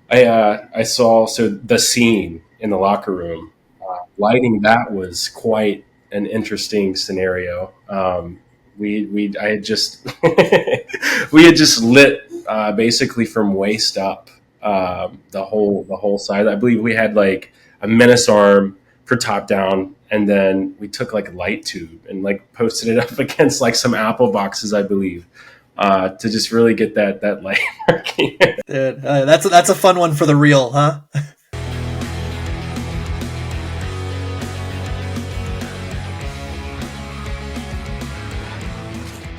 I saw so the scene in the locker room. Lighting that was quite an interesting scenario. We I had just we had just lit basically from waist up the whole side. I believe we had like a menace arm for top down, and then we took like a light tube and like posted it up against like some apple boxes, I believe, to just really get that light working. Dude, that's a fun one for the reel, huh?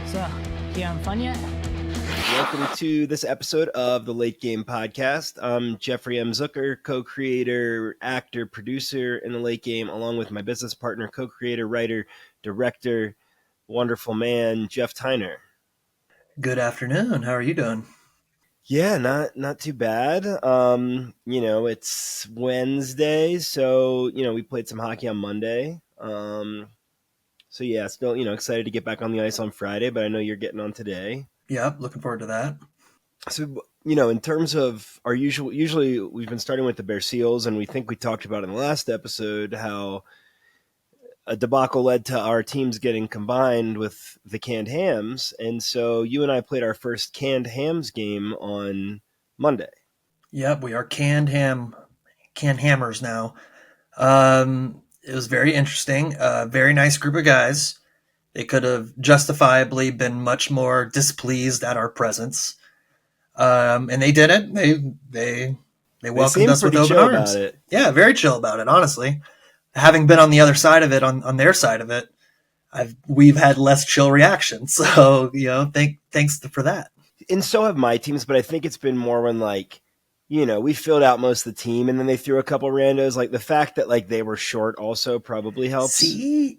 So, you having fun yet? Welcome to this episode of the Late Game Podcast. I'm Jeffrey M. Zucker, co-creator, actor, producer in the Late Game, along with my business partner, co-creator, writer, director, wonderful man, Jeff Tyner. Good afternoon. How are you doing? Yeah, not too bad. It's Wednesday, so we played some hockey on Monday. So yeah, still excited to get back on the ice on Friday, but I know you're getting on today. Yep, looking forward to that. So, in terms of our usually we've been starting with the Bear Seals, and we think we talked about in the last episode how a debacle led to our teams getting combined with the Canned Hams. And so you and I played our first Canned Hams game on Monday. Yep, we are canned hammers now. It was very interesting. Very nice group of guys. They could have justifiably been much more displeased at our presence. And they didn't. They welcomed us with open arms. Yeah, very chill about it, honestly. Having been on the other side of it, on their side of it, we've had less chill reactions. So, thanks for that. And so have my teams, but I think it's been more when we filled out most of the team and then they threw a couple randos. Like the fact that they were short also probably helps. See,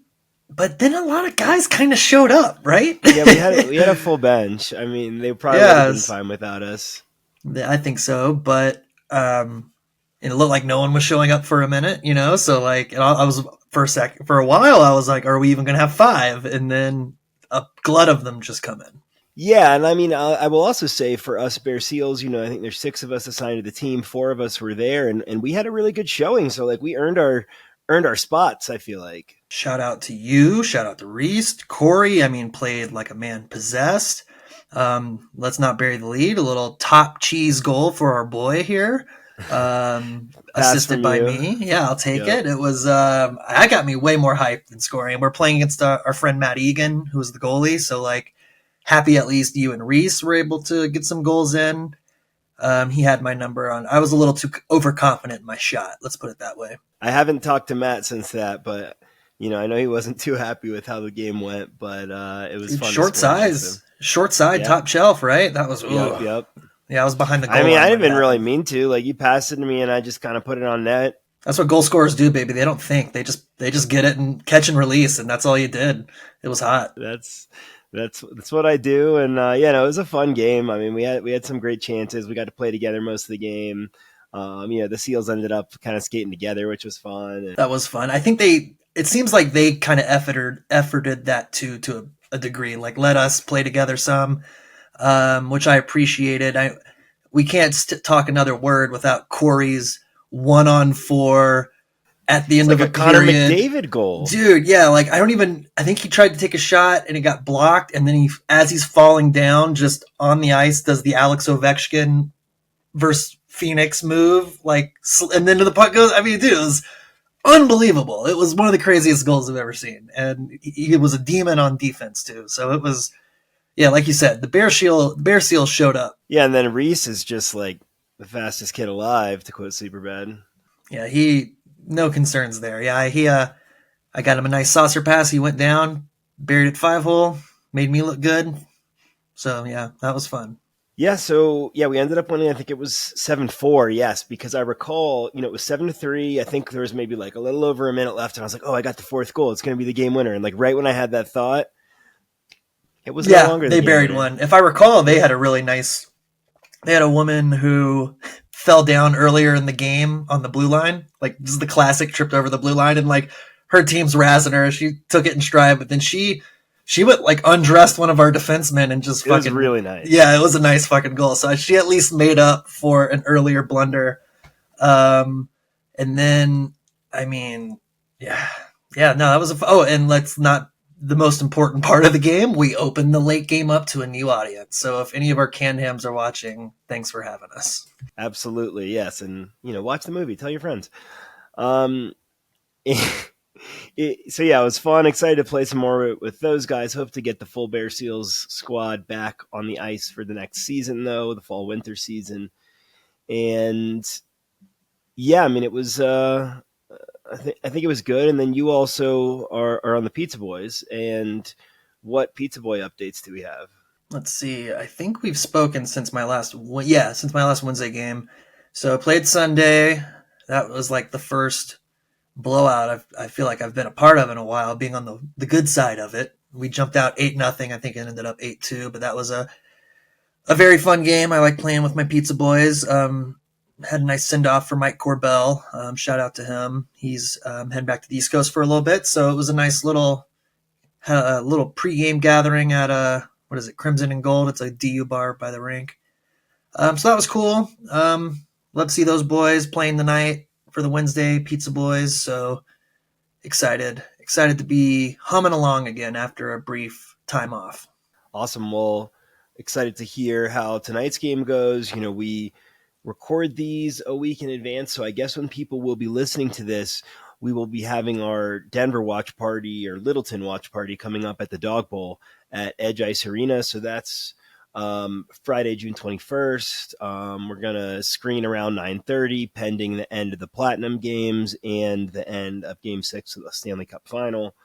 but then a lot of guys kind of showed up, right? Yeah, we had a full bench. I mean, they probably would have been fine without us. I think so, but it looked like no one was showing up for a minute, So I was for a while, I was like, "Are we even going to have 5?" And then a glut of them just come in. Yeah, and I mean, I will also say for us Bear Seals, I think there's 6 of us assigned to the team. 4 of us were there, and we had a really good showing. So we earned our spots, I feel like. Shout out to you. Shout out to Reese. Corey, played like a man possessed. Let's not bury the lead. A little top cheese goal for our boy here. Assisted by me. Yeah, I'll take it. It was, I got me way more hyped than scoring. We're playing against our friend Matt Egan, who was the goalie. So happy at least you and Reese were able to get some goals in. He had my number on. I was a little too overconfident in my shot. Let's put it that way. I haven't talked to Matt since that, but I know he wasn't too happy with how the game went, but it was fun. Short side, top shelf, right? That was yep. Yeah, I was behind the goal. I mean, I didn't even really mean to. You passed it to me, and I just kind of put it on net. That's what goal scorers do, baby. They don't think. They just get it and catch and release, and that's all you did. It was hot. That's what I do, and it was a fun game. I mean, we had some great chances. We got to play together most of the game. The Seals ended up kind of skating together, which was fun. That was fun. I think it seems like they kind of efforted that to a degree. Let us play together some, which I appreciated. We can't talk another word without Corey's 1-on-4 at the end of a Connor period. McDavid goal. Dude, yeah, I think he tried to take a shot and it got blocked, and then as he's falling down just on the ice, does the Alex Ovechkin versus Phoenix move, and then the puck goes. I mean, dude, it was unbelievable. It was one of the craziest goals I've ever seen, and he was a demon on defense too. So it was, yeah, like you said, the Bear Seals showed up. Yeah, and then Reese is just the fastest kid alive, to quote Superbad. Yeah, no concerns there. Yeah, I got him a nice saucer pass. He went down, buried it 5-hole, made me look good. So yeah, that was fun. Yeah, so we ended up winning. I think it was 7-4. Yes, because I recall, it was 7-3. I think there was maybe a little over a minute left, and I was like, "Oh, I got the 4th goal. It's going to be the game winner." And right when I had that thought, it was no longer. They buried one. If I recall, they had a really nice. They had a woman who fell down earlier in the game on the blue line. This is the classic tripped over the blue line, and her team's razzing her. She took it in stride, but then she she would like undressed one of our defensemen and just It was fucking really nice. Yeah, it was a nice fucking goal. So she at least made up for an earlier blunder. And then, I mean, yeah, no, that was and let's not the most important part of the game. We opened the late game up to a new audience. So if any of our canned hams are watching, thanks for having us. Absolutely, yes, and watch the movie. Tell your friends. So yeah, it was fun. Excited to play some more with those guys. Hope to get the full Bear Seals squad back on the ice for the next season, though, the fall-winter season. And yeah, I mean, it was. I think it was good. And then you also are on the Pizza Boys. And what Pizza Boy updates do we have? Let's see. I think we've spoken since my last Wednesday game. So I played Sunday. That was like the first blowout I feel like I've been a part of in a while, being on the good side of it. We jumped out 8-0. I think it ended up 8-2, but that was a very fun game. I like playing with my Pizza Boys. Had a nice send-off for Mike Corbell. Shout out to him. He's heading back to the East Coast for a little bit, so it was a nice little pregame gathering at Crimson and Gold. It's a DU bar by the rink. So that was cool. Love to see those boys playing tonight for the Wednesday Pizza Boys. So excited to be humming along again after a brief time off. Awesome. Well, excited to hear how tonight's game goes. We record these a week in advance, so I guess when people will be listening to this, we will be having our Denver watch party or Littleton watch party coming up at the Dog Bowl at Edge Ice Arena. So that's Friday, June 21st. We're going to screen around 9:30, pending the end of the Platinum games and the end of Game 6 of the Stanley Cup Final.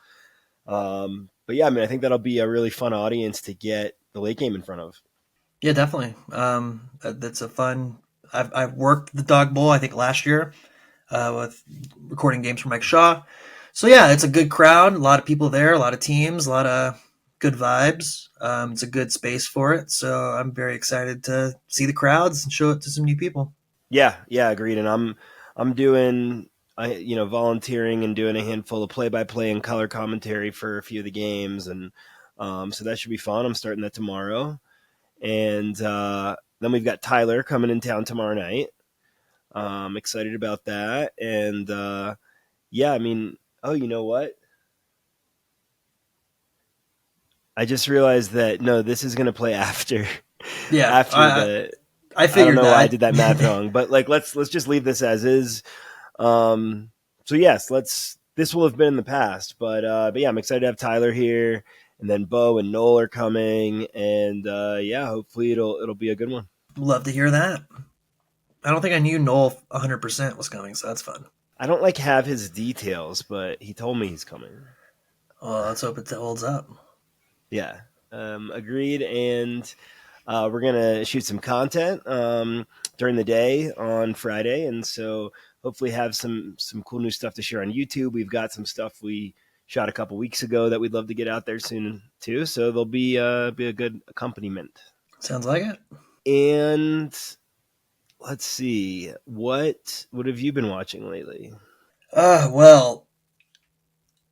But yeah, I mean, I think that'll be a really fun audience to get the late game in front of. Yeah, definitely. That's a fun. I've worked the Dog Bowl, I think, last year with recording games for Mike Shaw. So yeah, it's a good crowd, a lot of people there, a lot of teams, a lot of good vibes. It's a good space for it. So I'm very excited to see the crowds and show it to some new people. Yeah, agreed. And I'm doing, volunteering and doing a handful of play-by-play and color commentary for a few of the games. And so that should be fun. I'm starting that tomorrow. And then we've got Tyler coming in town tomorrow night. Excited about that. And yeah, I mean, you know what? I just realized that this is going to play after. Yeah, after I figured I don't know that. why I did that math wrong, but let's just leave this as is. So yes, this will have been in the past, but yeah, I'm excited to have Tyler here, and then Bo and Noel are coming, and yeah, hopefully it'll be a good one. Love to hear that. I don't think I knew Noel 100% was coming, so that's fun. I don't have his details, but he told me he's coming. Well, let's hope it holds up. Yeah, agreed. And we're going to shoot some content during the day on Friday. And so hopefully have some cool new stuff to share on YouTube. We've got some stuff we shot a couple weeks ago that we'd love to get out there soon too. So there'll be a good accompaniment. Sounds like it. And let's see, what have you been watching lately? Well,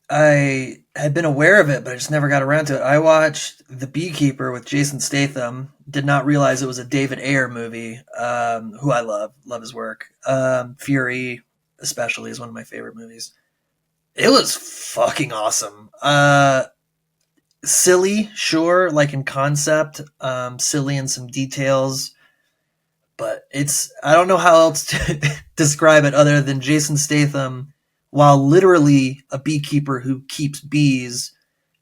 I had been aware of it, but I just never got around to it. I watched The Beekeeper with Jason Statham. Did not realize it was a David Ayer movie, who I love his work. Fury, especially, is one of my favorite movies. It was fucking awesome. Silly, sure, like in concept, silly in some details, but I don't know how else to describe it other than Jason Statham, while literally a beekeeper who keeps bees,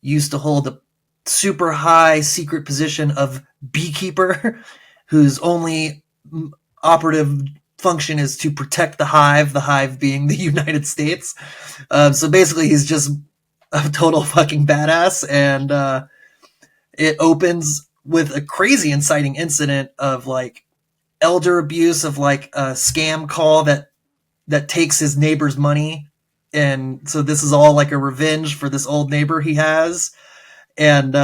used to hold a super high secret position of beekeeper, whose only operative function is to protect the hive being the United States. So basically he's just a total fucking badass. And it opens with a crazy inciting incident of like elder abuse, of like a scam call that takes his neighbor's money. And so this is all like a revenge for this old neighbor he has. And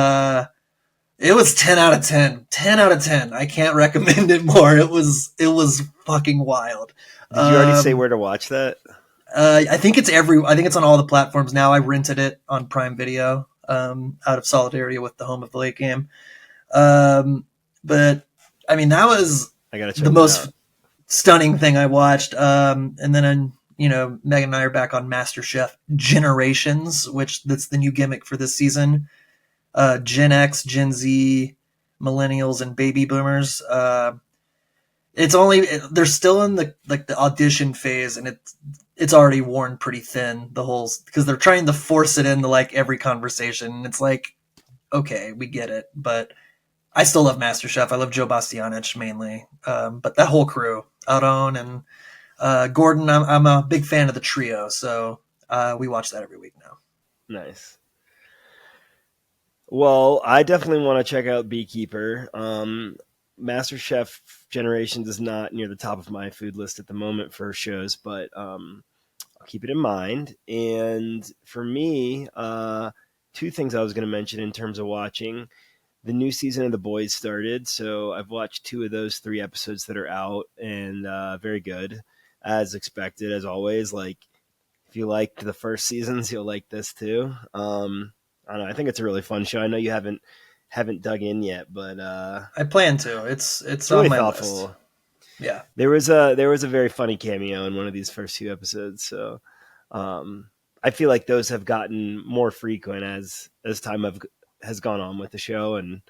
it was 10 out of 10. 10 out of 10. I can't recommend it more. It was fucking wild. Did you already say where to watch that? I think it's on all the platforms now. I rented it on Prime Video. out of solidarity with the home of the late game. But I mean, that was I gotta check the that most out. stunning thing I watched. And then, Megan and I are back on MasterChef Generations, which that's the new gimmick for this season. Gen X, Gen Z, millennials, and baby boomers. They're still in the audition phase, and it's already worn pretty thin, the whole, because they're trying to force it into like every conversation. And it's like, okay, we get it, but I still love MasterChef. I love Joe Bastianich mainly, but that whole crew, Aron and Gordon, I'm a big fan of the trio, so we watch that every week now. Nice. Well, I definitely want to check out Beekeeper. MasterChef Generations is not near the top of my food list at the moment for shows, but I'll keep it in mind. And for me, two things I was going to mention in terms of watching. The new season of The Boys started, so I've watched 2 of those 3 episodes that are out, and very good, as expected, as always. Like, if you liked the first seasons, you'll like this too. I don't know. I think it's a really fun show. I know you haven't dug in yet, but I plan to. It's really on my thoughtful. list. Yeah, there was a very funny cameo in one of these first few episodes, so I feel like those have gotten more frequent as time has gone on with the show, and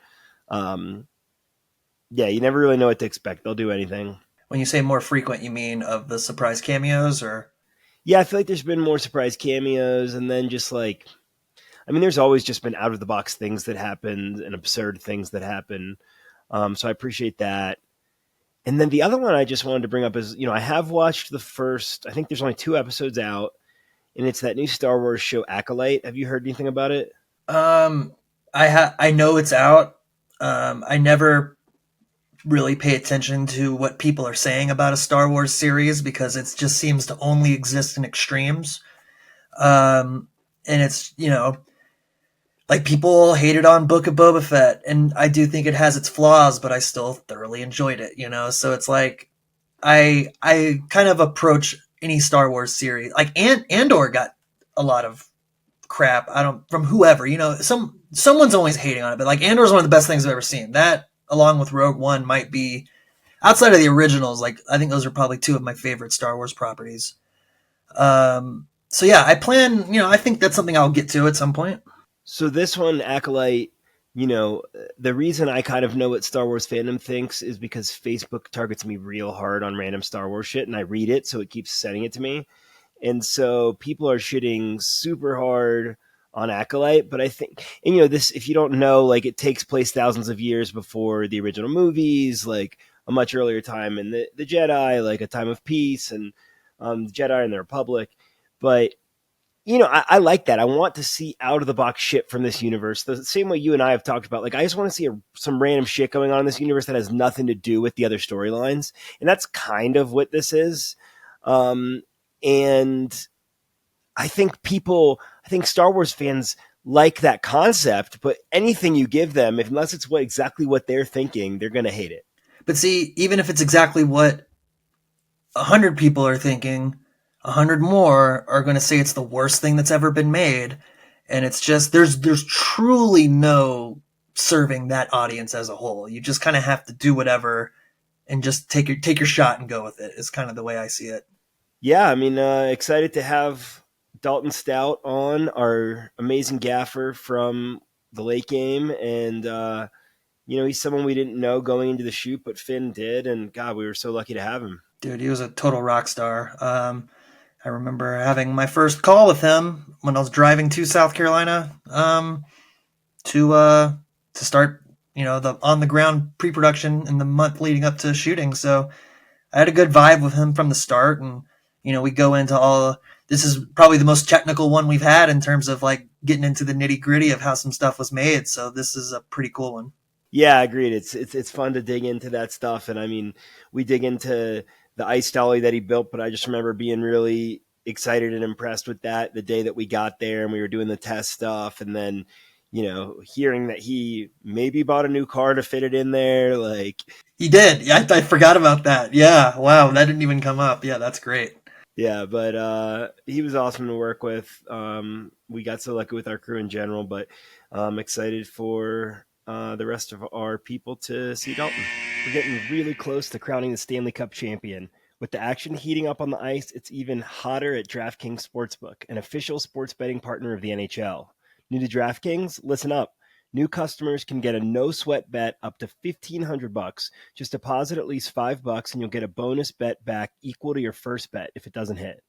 yeah, you never really know what to expect. They'll do anything. when you say more frequent, you mean of the surprise cameos, or? Yeah, I feel like there's been more surprise cameos, and then just like, I mean, there's always just been out of the box things that happen and absurd things that happen. So I appreciate that. And then the other one I just wanted to bring up is, I have watched the first, I think there's only 2 episodes out, and it's that new Star Wars show Acolyte. Have you heard anything about it? I know it's out. I never really pay attention to what people are saying about a Star Wars series because it just seems to only exist in extremes. And it's, like people hated on Book of Boba Fett, and I do think it has its flaws, but I still thoroughly enjoyed it, So it's like I kind of approach any Star Wars series like Andor got a lot of crap. I don't from whoever, someone's always hating on it, but like Andor is one of the best things I've ever seen. That along with Rogue One might be outside of the originals. Like I think those are probably 2 of my favorite Star Wars properties. So yeah, I plan. I think that's something I'll get to at some point. So this one, Acolyte, the reason I kind of know what Star Wars fandom thinks is because Facebook targets me real hard on random Star Wars shit, and I read it, so it keeps sending it to me. And so people are shitting super hard on Acolyte, but I think, and this, if you don't know, like it takes place thousands of years before the original movies, like a much earlier time in the Jedi, like a time of peace, and the Jedi and the Republic. But I like that. I want to see out of the box shit from this universe. The same way you and I have talked about. Like, I just want to see some random shit going on in this universe that has nothing to do with the other storylines. And that's kind of what this is. And I think Star Wars fans like that concept, but anything you give them, unless it's exactly what they're thinking, they're going to hate it. But see, even if it's exactly what 100 people are thinking, 100 more are going to say it's the worst thing that's ever been made. And it's just, there's truly no serving that audience as a whole. You just kind of have to do whatever and just take your shot and go with it. Is kind of the way I see it. Yeah. I mean, excited to have Dalton Stout on, our amazing gaffer from the late game. And, he's someone we didn't know going into the shoot, but Finn did. And God, we were so lucky to have him. Dude, he was a total rock star. I remember having my first call with him when I was driving to South Carolina to start, the on the ground pre-production in the month leading up to shooting. So I had a good vibe with him from the start, and we go into this is probably the most technical one we've had in terms of like getting into the nitty gritty of how some stuff was made. So this is a pretty cool one. Yeah, agreed. It's fun to dig into that stuff, and I mean, we dig into the ice dolly that he built, but I just remember being really excited and impressed with that the day that we got there and we were doing the test stuff, and then hearing that he maybe bought a new car to fit it in there. Like he did. Yeah, I forgot about that. Yeah, wow, that didn't even come up. Yeah, that's great. Yeah, but he was awesome to work with. We got so lucky with our crew in general, but I'm excited for the rest of our people to see Dalton. We're getting really close to crowning the Stanley Cup champion. With the action heating up on the ice, it's even hotter at DraftKings Sportsbook, an official sports betting partner of the NHL. New to DraftKings? Listen up. New customers can get a no-sweat bet up to $1,500. Just deposit at least $5 and you'll get a bonus bet back equal to your first bet if it doesn't hit.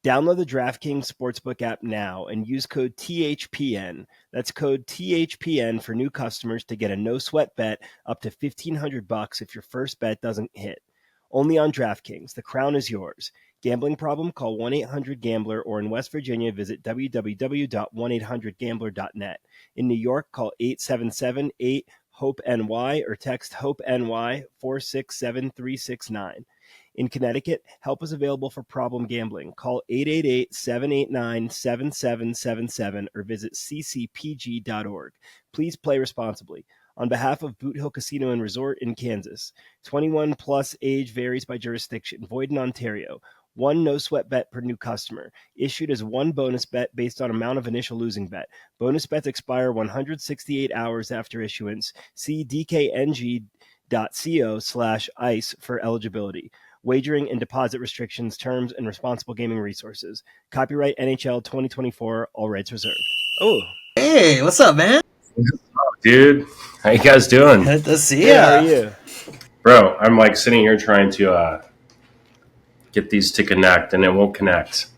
Download the DraftKings Sportsbook app now and use code THPN. That's code THPN for new customers to get a no-sweat bet up to $1,500 if your first bet doesn't hit. Only on DraftKings. The crown is yours. Gambling problem? Call 1-800-GAMBLER or in West Virginia, visit www.1800gambler.net. In New York, call 877-8-HOPE-NY or text HOPE-NY 467-369. In Connecticut, help is available for problem gambling. Call 888-789-7777 or visit ccpg.org. Please play responsibly. On behalf of Boot Hill Casino and Resort in Kansas, 21 plus age varies by jurisdiction. Void in Ontario. One no-sweat bet per new customer. Issued as one bonus bet based on amount of initial losing bet. Bonus bets expire 168 hours after issuance. See dkng.co/ice for eligibility. Wagering and deposit restrictions, terms, and responsible gaming resources. Copyright NHL 2024, all rights reserved. Oh, Hey, what's up, man? Dude, how you guys doing? Good to see yeah, how are ya. you? Bro, I'm like sitting here trying to get these to connect, and it won't connect.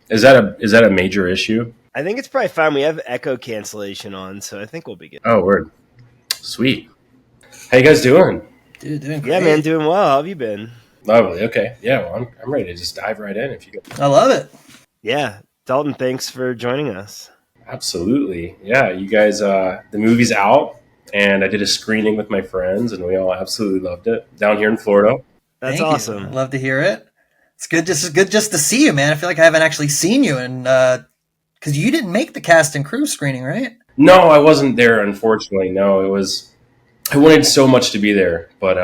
Is that a major issue? I think it's probably fine. We have echo cancellation on, so I think we'll be good. Oh, word. Sweet. How you guys doing? Dude, doing great. Yeah, man, doing well. How have you been? Lovely. Okay. Yeah, well, I'm ready to just dive right in if you go. I love it. Yeah, Dalton, thanks for joining us. Absolutely. Yeah, you guys, the movie's out, and I did a screening with my friends, and we all absolutely loved it down here in Florida. That's Thank awesome. you. Love to hear it. It's good just to see you, man. I feel like I haven't actually seen you, and because you didn't make the cast and crew screening, right? No, I wasn't there, unfortunately. No, I wanted so much to be there, but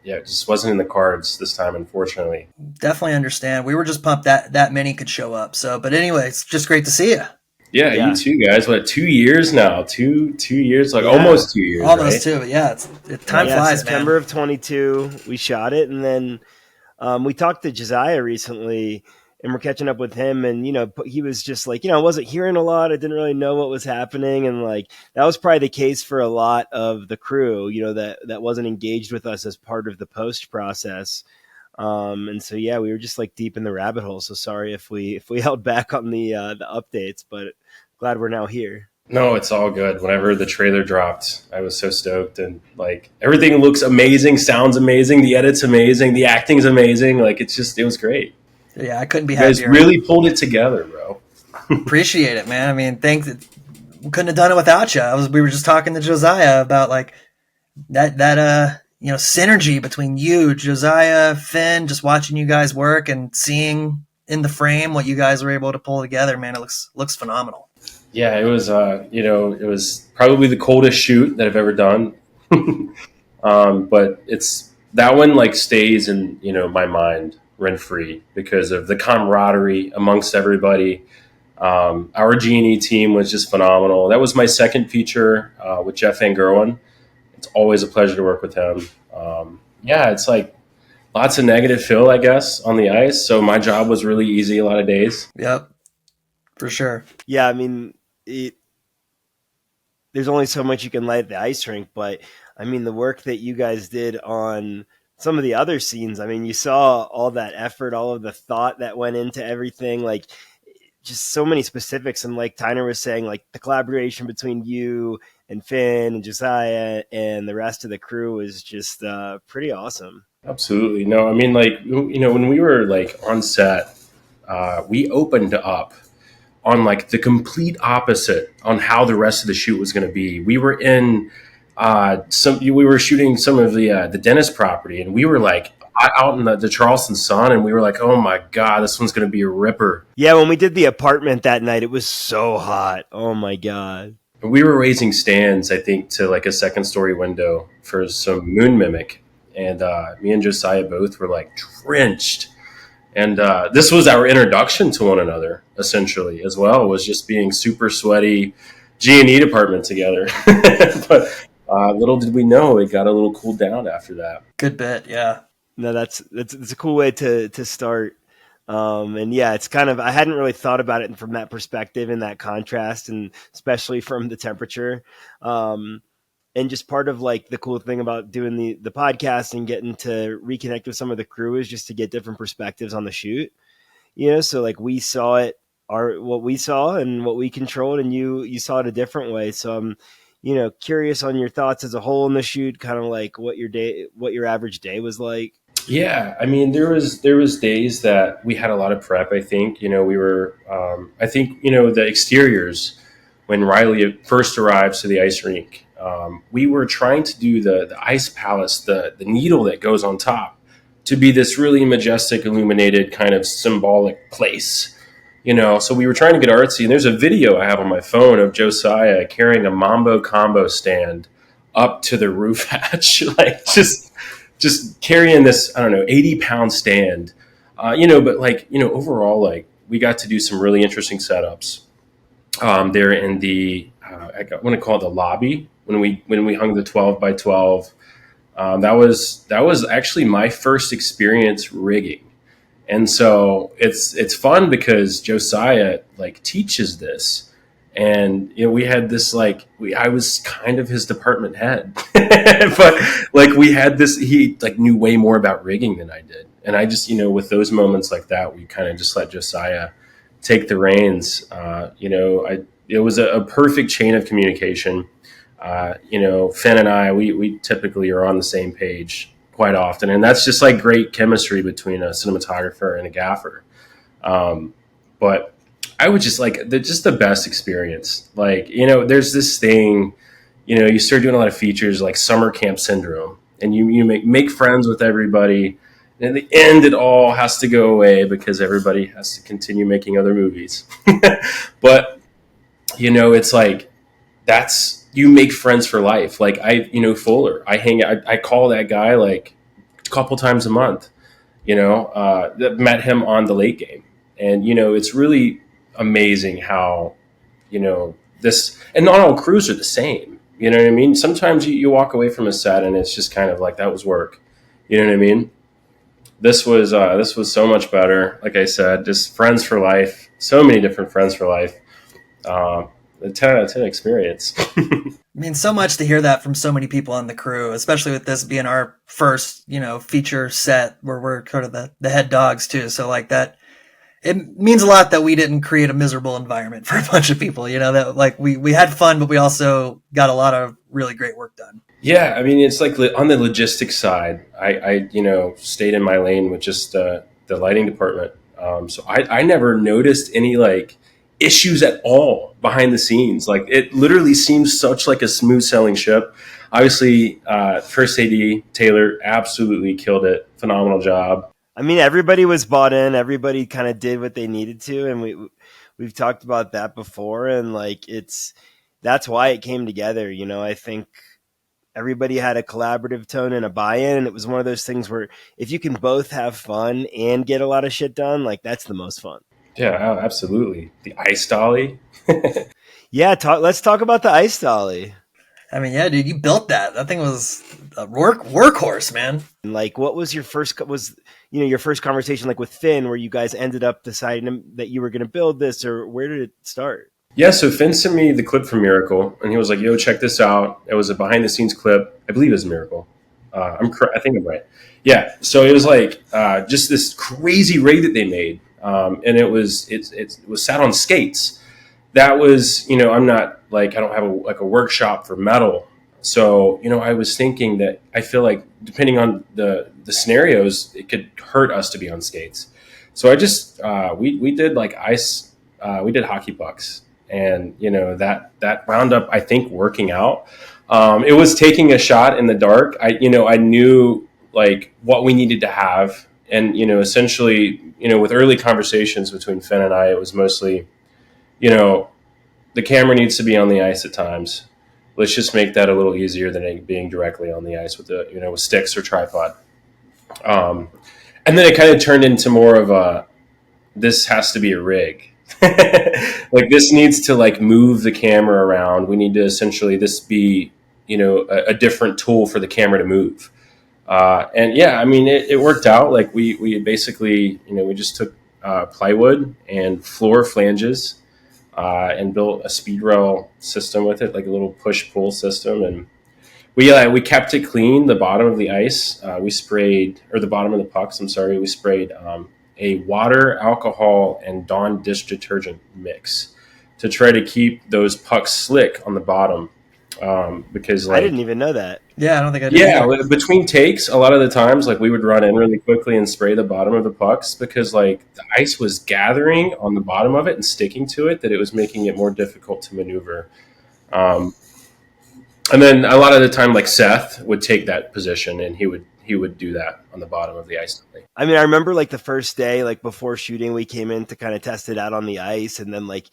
yeah, it just wasn't in the cards this time, unfortunately. Definitely understand. We were just pumped that many could show up. So, but anyway, it's just great to see you. Yeah, Yeah. you too, guys. What, 2 years now? Two years, like Yeah. almost 2 years, Almost right? too. Yeah, time Yeah, flies, September man. of 22, we shot it, and then we talked to Josiah recently, and we're catching up with him, and he was just like, I wasn't hearing a lot, I didn't really know what was happening, and like that was probably the case for a lot of the crew, that wasn't engaged with us as part of the post process. And so yeah, we were just like deep in the rabbit hole. So sorry if we held back on the updates, but glad we're now here. No, it's all good. Whenever the trailer dropped, I was so stoked, and like everything looks amazing, sounds amazing, the edit's amazing, the acting's amazing. Like it was great. Yeah, I couldn't be You guys happier. really pulled it together, bro. Appreciate it, man. I mean, thanks. We couldn't have done it without you. We were just talking to Josiah about like that synergy between you, Josiah, Finn, just watching you guys work and seeing in the frame what you guys were able to pull together. Man, it looks phenomenal. Yeah, it was. It was probably the coldest shoot that I've ever done. But it's that one like stays in my mind rent free because of the camaraderie amongst everybody. Our G&E team was just phenomenal. That was my second feature with Jeff Van Gerwen. It's always a pleasure to work with him. Yeah, it's like lots of negative fill, I guess, on the ice. So my job was really easy a lot of days. Yep, for sure. Yeah, I mean, there's only so much you can light at the ice rink, but I mean, the work that you guys did on some of the other scenes, I mean, you saw all that effort, all of the thought that went into everything, like just so many specifics. And like Tyner was saying, like the collaboration between you and Finn and Josiah and the rest of the crew was just pretty awesome. Absolutely. No, I mean, like, when we were like on set, we opened up on like the complete opposite on how the rest of the shoot was going to be. We were in we were shooting some of the dentist property, and we were like out in the Charleston sun, and we were like, oh my God, this one's going to be a ripper. Yeah, when we did the apartment that night, it was so hot. Oh my God. We were raising stands, I think, to like a second story window for some moon mimic. And me and Josiah both were like drenched And this was our introduction to one another, essentially, as well, was just being super sweaty G&E department together. But little did we know, it got a little cooled down after that. Good bit, yeah. No, that's a cool way to start. And yeah, it's kind of, I hadn't really thought about it from that perspective and that contrast, and especially from the temperature. And just part of like the cool thing about doing the podcast and getting to reconnect with some of the crew is just to get different perspectives on the shoot. So like we saw it, what we saw and what we controlled, and you saw it a different way. So I'm, curious on your thoughts as a whole in the shoot, kind of like what your average day was like. Yeah, I mean, there was days that we had a lot of prep. I think we were. I think the exteriors when Riley first arrives to the ice rink, we were trying to do the ice palace, the needle that goes on top, to be this really majestic, illuminated kind of symbolic place. So we were trying to get artsy. And there's a video I have on my phone of Josiah carrying a Mambo combo stand up to the roof hatch, like just carrying this, I don't know, 80-pound stand, but like, overall, like we got to do some really interesting setups there in the, I want to call it the lobby when we hung the 12 by 12. That was actually my first experience rigging. And so it's fun because Josiah like teaches this. And we had this I was kind of his department head, but like we had this. He like knew way more about rigging than I did, and I just with those moments like that, we kind of just let Josiah take the reins. It was a perfect chain of communication. Finn and I, we typically are on the same page quite often, and that's just like great chemistry between a cinematographer and a gaffer. But I would just like the best experience. Like, there's this thing, you start doing a lot of features like summer camp syndrome, and you make friends with everybody. And in the end, it all has to go away because everybody has to continue making other movies. But, it's like, you make friends for life. Like Fuller, I call that guy like a couple times a month, that met him on the late game. And, it's really amazing how, this, and not all crews are the same. You know what I mean? Sometimes you walk away from a set and it's just kind of like, that was work. You know what I mean? This was so much better. Like I said, just friends for life, so many different friends for life. A 10 out of 10 experience. I mean, so much to hear that from so many people on the crew, especially with this being our first, feature set where we're kind of the head dogs too. So like that, it means a lot that we didn't create a miserable environment for a bunch of people, that like we had fun, but we also got a lot of really great work done. Yeah. I mean, it's like on the logistics side, I stayed in my lane with just the lighting department. So I never noticed any like issues at all behind the scenes. Like it literally seems such like a smooth sailing ship. Obviously, first AD Taylor absolutely killed it. Phenomenal job. I mean, everybody was bought in. Everybody kind of did what they needed to, and we've talked about that before. And like that's why it came together. I think everybody had a collaborative tone and a buy-in, and it was one of those things where if you can both have fun and get a lot of shit done, like that's the most fun. Yeah, absolutely. The ice dolly. Yeah, let's talk about the ice dolly. I mean, yeah, dude, you built that. That thing was a workhorse, man. And like, what was your first conversation like with Finn, where you guys ended up deciding that you were going to build this, or where did it start? Yeah, so Finn sent me the clip from Miracle, and he was like, "Yo, check this out." It was a behind-the-scenes clip. I believe it was Miracle. I think I'm right. Yeah, so it was like just this crazy rig that they made, and it was sat on skates. That was, I'm not like, I don't have a workshop for metal. So, I was thinking that I feel like depending on the scenarios, it could hurt us to be on skates. So I just, we did like ice, we did hockey pucks, and, that wound up, I think, working out. It was taking a shot in the dark. I knew like what we needed to have. And, essentially, with early conversations between Finn and I, it was mostly, the camera needs to be on the ice at times. Let's just make that a little easier than being directly on the ice with with sticks or tripod. And then it kind of turned into more of a, this has to be a rig. Like this needs to like move the camera around. We need to essentially this be, a different tool for the camera to move. And yeah, I mean, it worked out. Like we basically, we just took plywood and floor flanges and built a speed rail system with it, like a little push pull system. And we kept it clean. The bottom of the ice, we sprayed, or the bottom of the pucks, I'm sorry, we sprayed a water, alcohol, and Dawn dish detergent mix to try to keep those pucks slick on the bottom. Because I didn't even know that. Yeah, I don't think I did. Yeah, between takes, a lot of the times, like we would run in really quickly and spray the bottom of the pucks because like the ice was gathering on the bottom of it and sticking to it, that it was making it more difficult to maneuver. And then a lot of the time, like Seth would take that position and he would do that on the bottom of the ice. I mean, I remember like the first day, like before shooting, we came in to kind of test it out on the ice, and then like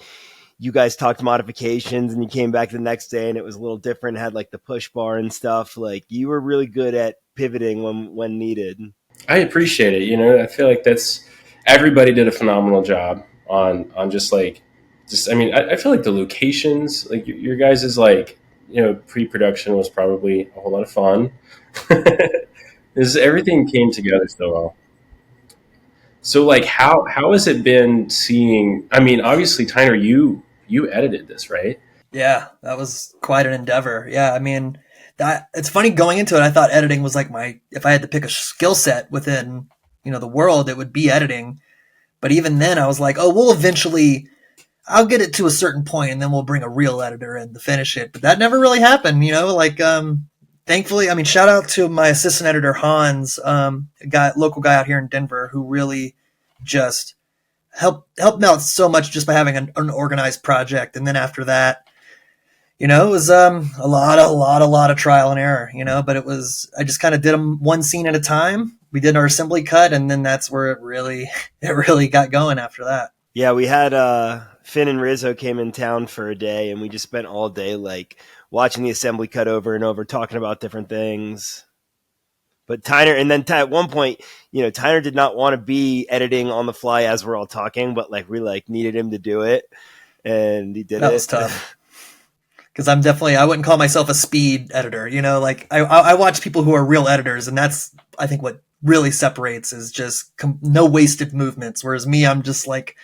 you guys talked modifications, and you came back the next day and it was a little different, had like the push bar and stuff. Like you were really good at pivoting when needed. I appreciate it. I feel like everybody did a phenomenal job on I mean, I feel like the locations, like your guys is like, pre-production was probably a whole lot of fun. Everything came together so well. So like how has it been seeing, I mean, obviously Tyner, you edited this, right? Yeah, that was quite an endeavor. Yeah, I mean, that it's funny going into it. I thought editing was like if I had to pick a skill set within, the world, it would be editing. But even then I was like, oh, I'll get it to a certain point and then we'll bring a real editor in to finish it. But that never really happened, thankfully, I mean, shout out to my assistant editor, Hans, local guy out here in Denver, who really just helped me out so much just by having an organized project. And then after that, it was a lot of trial and error, but I just kind of did them one scene at a time. We did our assembly cut, and then that's where it really got going after that. Yeah, we had Finn and Rizzo came in town for a day, and we just spent all day like watching the assembly cut over and over, talking about different things. But Tyner, and then at one point, Tyner did not want to be editing on the fly as we're all talking, but like we like needed him to do it, and he did. That was tough. Because I wouldn't call myself a speed editor. Like I watch people who are real editors, and that's, I think, what really separates is just no wasted movements. Whereas me, I'm just like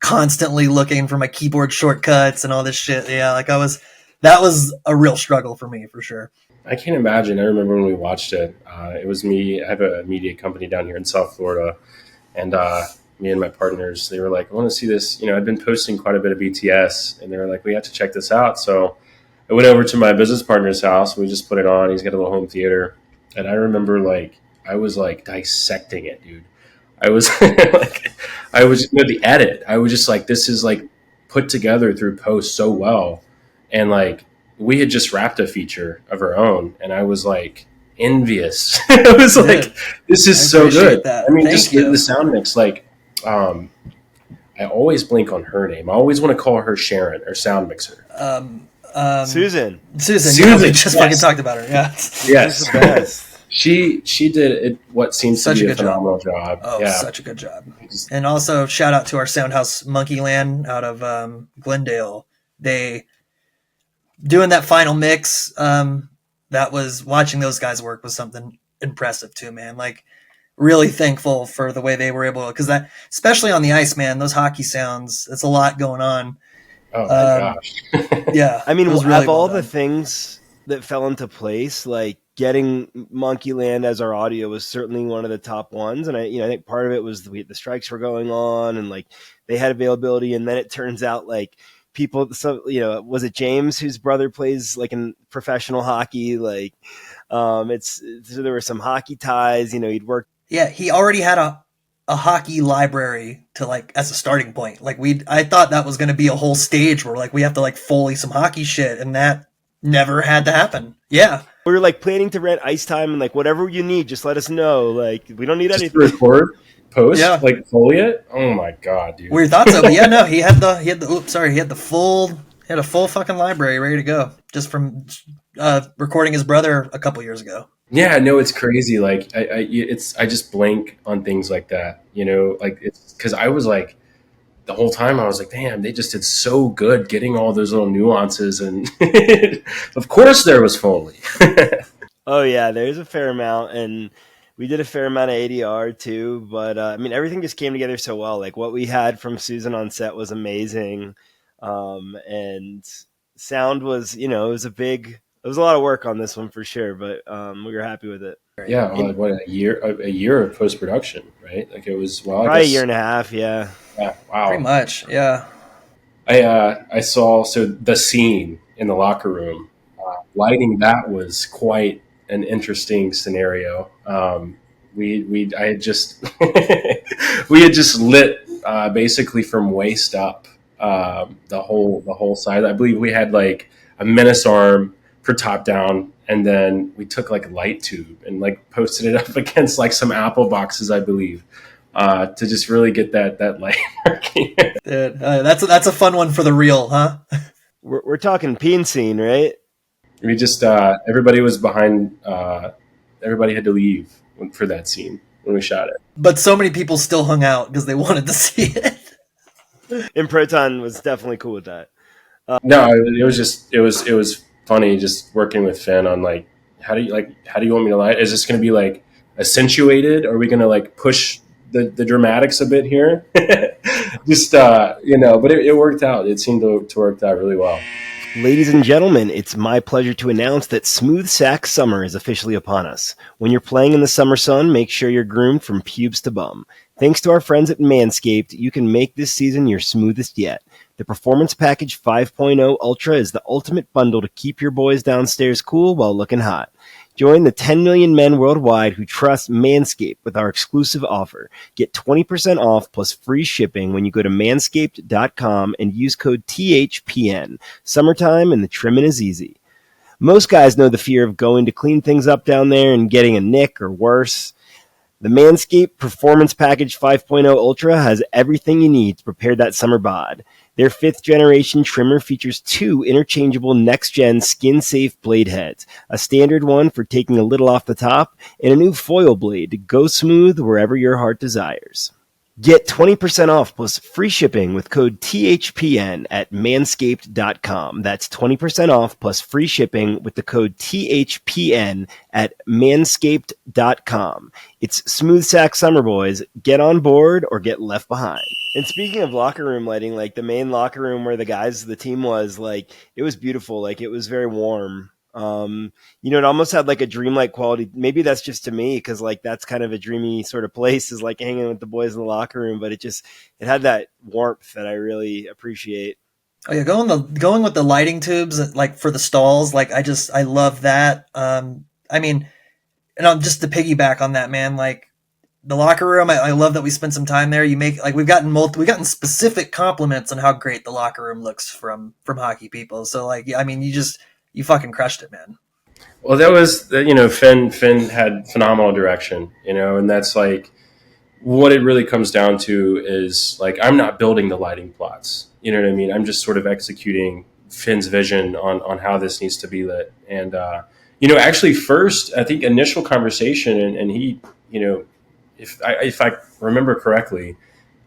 constantly looking for my keyboard shortcuts and all this shit. Yeah, like that was a real struggle for me, for sure. I can't imagine. I remember when we watched it. It was me. I have a media company down here in South Florida, and me and my partners, they were like, I want to see this. I've been posting quite a bit of BTS, and they were like, we have to check this out. So I went over to my business partner's house. We just put it on. He's got a little home theater. And I remember I was like dissecting it, dude. I was the edit. I was just like, this is like put together through post so well. And like, we had just wrapped a feature of our own, and I was like envious. I was like, this is so good. That. I mean, Thank just you. the sound mix, like, I always blink on her name. I always want to call her Sharon, or sound mixer. Susan. Yeah, we just fucking talked about her. Yeah. Yes. She's the best. She did it, what seems to be a phenomenal job. Oh, yeah. Such a good job. And also shout out to our Soundhouse Monkeyland out of Glendale. They doing that final mix. That was, watching those guys work was something impressive too, man. Like, really thankful for the way they were able to, because that, especially on the ice, man, those hockey sounds, it's a lot going on. Oh my gosh. Yeah. I mean, it was really really all well the done. things that fell into place, like getting Monkeyland as our audio was certainly one of the top ones. And I think part of it was the strikes were going on, and like they had availability. And then it turns out like people, so, was it James whose brother plays like in professional hockey? Like, so there were some hockey ties, he'd worked. Yeah. He already had a hockey library to like as a starting point. Like I thought that was going to be a whole stage where like we have to like Foley some hockey shit, and that never had to happen. Yeah. We were like planning to rent ice time, and like whatever you need, just let us know. Like we don't need Just anything. record, post, Yeah. like Foley it. Oh my god, dude. Weird thoughts of it. Yeah, no, he had a full fucking library ready to go just from recording his brother a couple years ago. Yeah, no, it's crazy. Like I just blank on things like that, like it's because I was like, the whole time I was like, damn, they just did so good getting all those little nuances. And of course there was Foley. Oh yeah, there's a fair amount, and we did a fair amount of ADR too. But I mean, everything just came together so well. Like what we had from Susan on set was amazing, and sound was, it was it was a lot of work on this one for sure. But we were happy with it. Yeah, well, like what, a year of post production, right? Like it was, well, I Probably a guess, year and a half. Yeah. yeah, wow. Pretty much, yeah. I saw, so the scene in the locker room, lighting that was quite an interesting scenario. I had just we had just lit basically from waist up, the whole side. I believe we had like a menace arm for top down, and then we took like a light tube and like posted it up against like some Apple boxes, I believe, to just really get that light working. Dude, that's a fun one for the reel, huh? We're talking peen scene, right? We just everybody was behind. Everybody had to leave for that scene when we shot it. But so many people still hung out because they wanted to see it. And Proton was definitely cool with that. No, it was funny just working with Finn on like how do you want me to light? Is this going to be like accentuated? Are we going to like push the dramatics a bit here? Just but it worked out. It seemed to work out really well. Ladies and gentlemen, it's my pleasure to announce that Smooth Sack Summer is officially upon us. When you're playing in the summer sun, make sure you're groomed from pubes to bum. Thanks to our friends at Manscaped, you can make this season your smoothest yet. The Performance Package 5.0 Ultra is the ultimate bundle to keep your boys downstairs cool while looking hot. Join the 10 million men worldwide who trust Manscaped with our exclusive offer. Get 20% off plus free shipping when you go to manscaped.com and use code THPN. Summertime and the trimming is easy. Most guys know the fear of going to clean things up down there and getting a nick or worse. The Manscaped Performance Package 5.0 Ultra has everything you need to prepare that summer bod. Their 5th generation trimmer features 2 interchangeable next-gen skin-safe blade heads, a standard one for taking a little off the top, and a new foil blade to go smooth wherever your heart desires. Get 20% off plus free shipping with code THPN at manscaped.com. That's 20% off plus free shipping with the code THPN at manscaped.com. It's Smooth Sack Summer, boys. Get on board or get left behind. And speaking of locker room lighting, like the main locker room where the team was, like it was beautiful. Like it was very warm. It almost had like a dreamlike quality. Maybe that's just to me because like that's kind of a dreamy sort of place, is like hanging with the boys in the locker room. But it had that warmth that I really appreciate. Oh yeah, going with the lighting tubes like for the stalls, like I love that. I mean, and just to piggyback on that, man, like the locker room, I love that we spent some time there. We've gotten specific compliments on how great the locker room looks from hockey people. So like, I mean, you fucking crushed it, man. Well, that was, Finn had phenomenal direction, and that's like what it really comes down to is like, I'm not building the lighting plots. You know what I mean? I'm just sort of executing Finn's vision on how this needs to be lit. And, actually first, I think initial conversation and he, if I remember correctly,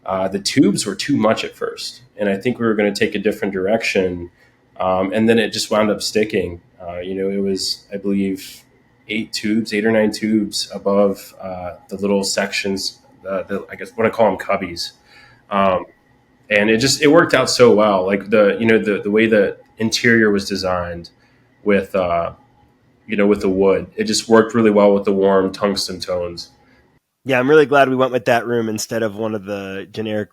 the tubes were too much at first. And I think we were going to take a different direction. And then it just wound up sticking. It was, I believe, 8 or 9 tubes above the little sections, I guess what I call them cubbies. And it worked out so well. Like the way the interior was designed with the wood, it just worked really well with the warm tungsten tones. Yeah, I'm really glad we went with that room instead of one of the generic,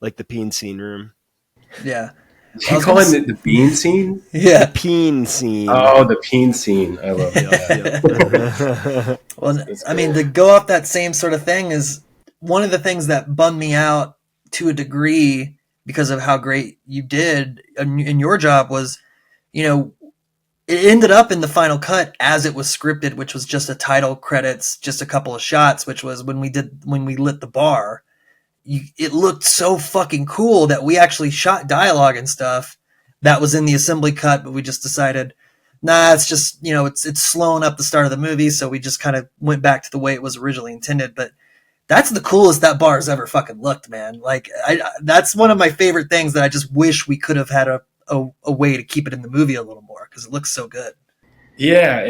like the peen scene room. Yeah. You calling it the bean scene? Yeah. The peen scene. Oh, the peen scene. I love that. Well, I mean, to go off that same sort of thing is one of the things that bummed me out to a degree because of how great you did in your job was, it ended up in the final cut as it was scripted, which was just a title credits, just a couple of shots, which was when we lit the bar. It looked so fucking cool that we actually shot dialogue and stuff that was in the assembly cut, but we just decided nah, it's just, it's slowing up the start of the movie, so we just kind of went back to the way it was originally intended. But that's the coolest that bar's ever fucking looked, man. Like, that's one of my favorite things that I just wish we could have had a way to keep it in the movie a little more, because it looks so good. Yeah,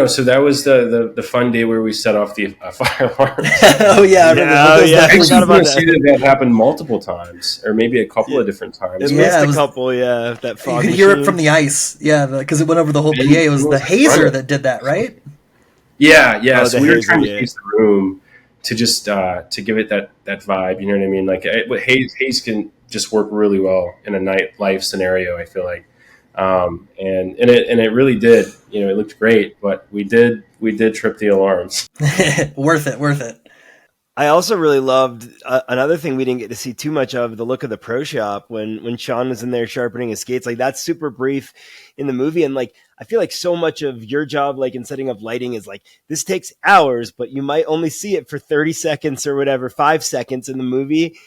so that was the fun day where we set off the fire alarms. Oh yeah, I remember. I I forgot about see that happened multiple times, or maybe a couple of different times. It missed a couple, yeah. That fog you could hear it from the ice, yeah, because it went over the whole PA. It was the hazer that did that, right? Yeah. So we were hazer, trying to use the room to just to give it that vibe. You know what I mean? Like haze can just work really well in a nightlife scenario, I feel like. And it really did. It looked great, but we did trip the alarms. Worth it. I also really loved another thing we didn't get to see too much of, the look of the pro shop when Sean was in there sharpening his skates. Like, that's super brief in the movie, and like I feel like so much of your job, like in setting up lighting, is like this takes hours, but you might only see it for 30 seconds or whatever, 5 seconds in the movie.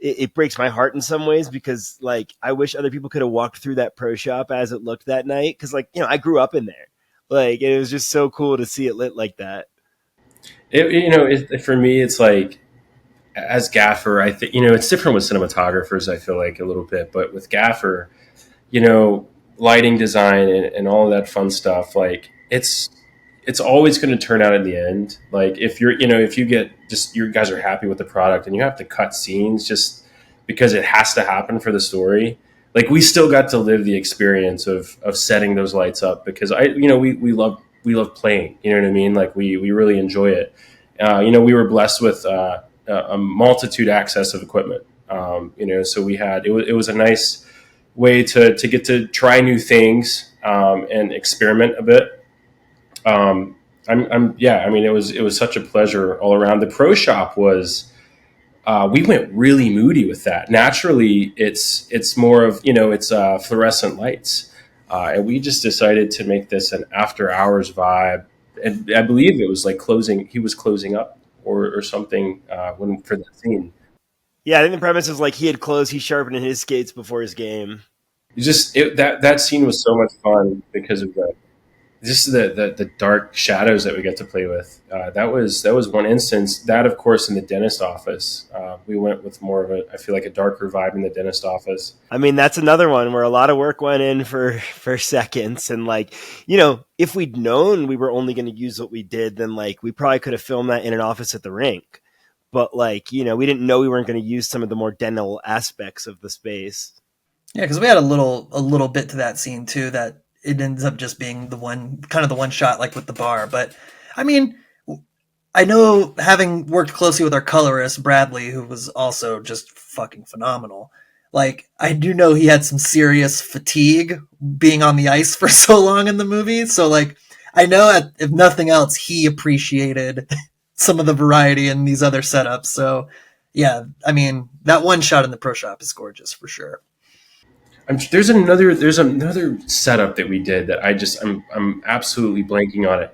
It breaks my heart in some ways, because like I wish other people could have walked through that pro shop as it looked that night, because like I grew up in there. Like, it was just so cool to see it lit like that. For me, it's like, as gaffer, I think it's different with cinematographers. I feel like a little bit, but with gaffer, lighting design and all of that fun stuff, like it's always going to turn out in the end. Like, if if you get just, you guys are happy with the product and you have to cut scenes just because it has to happen for the story, like, we still got to live the experience of setting those lights up, because we love playing, you know what I mean? Like, we really enjoy it. We were blessed with a multitude access of equipment. So we had, it was a nice way to get to try new things and experiment a bit. It was such a pleasure all around. The pro shop was, we went really moody with that. Naturally, it's more of, it's fluorescent lights. And we just decided to make this an after hours vibe. And I believe it was like he was closing up or something for that scene. Yeah, I think the premise is like he had clothes, he's sharpening his skates before his game. That scene was so much fun because of the dark shadows that we get to play with. That was one instance. That, of course, in the dentist office, we went with more of I feel like a darker vibe in the dentist office. I mean, that's another one where a lot of work went in for seconds. And like, if we'd known we were only going to use what we did, then like we probably could have filmed that in an office at the rink. But like, we didn't know we weren't going to use some of the more dental aspects of the space. Yeah, because we had a little bit to that scene too, that it ends up just being the one shot, like with the bar. But I mean, I know, having worked closely with our colorist Bradley, who was also just fucking phenomenal, like, I do know he had some serious fatigue being on the ice for so long in the movie. So like, I know, if nothing else, he appreciated some of the variety in these other setups. So yeah, I mean, that one shot in the pro shop is gorgeous for sure. There's another setup that we did that I'm absolutely blanking on it.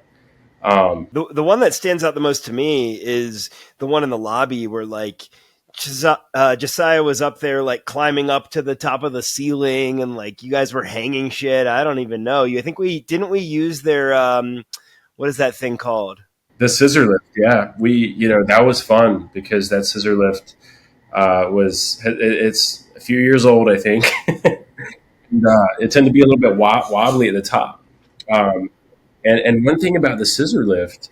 The one that stands out the most to me is the one in the lobby where like Josiah was up there like climbing up to the top of the ceiling, and like you guys were hanging shit. I don't even know. I think we use their what is that thing called? The scissor lift. Yeah, that was fun because that scissor lift it's a few years old, I think. And, it tended to be a little bit wobbly at the top. And one thing about the scissor lift,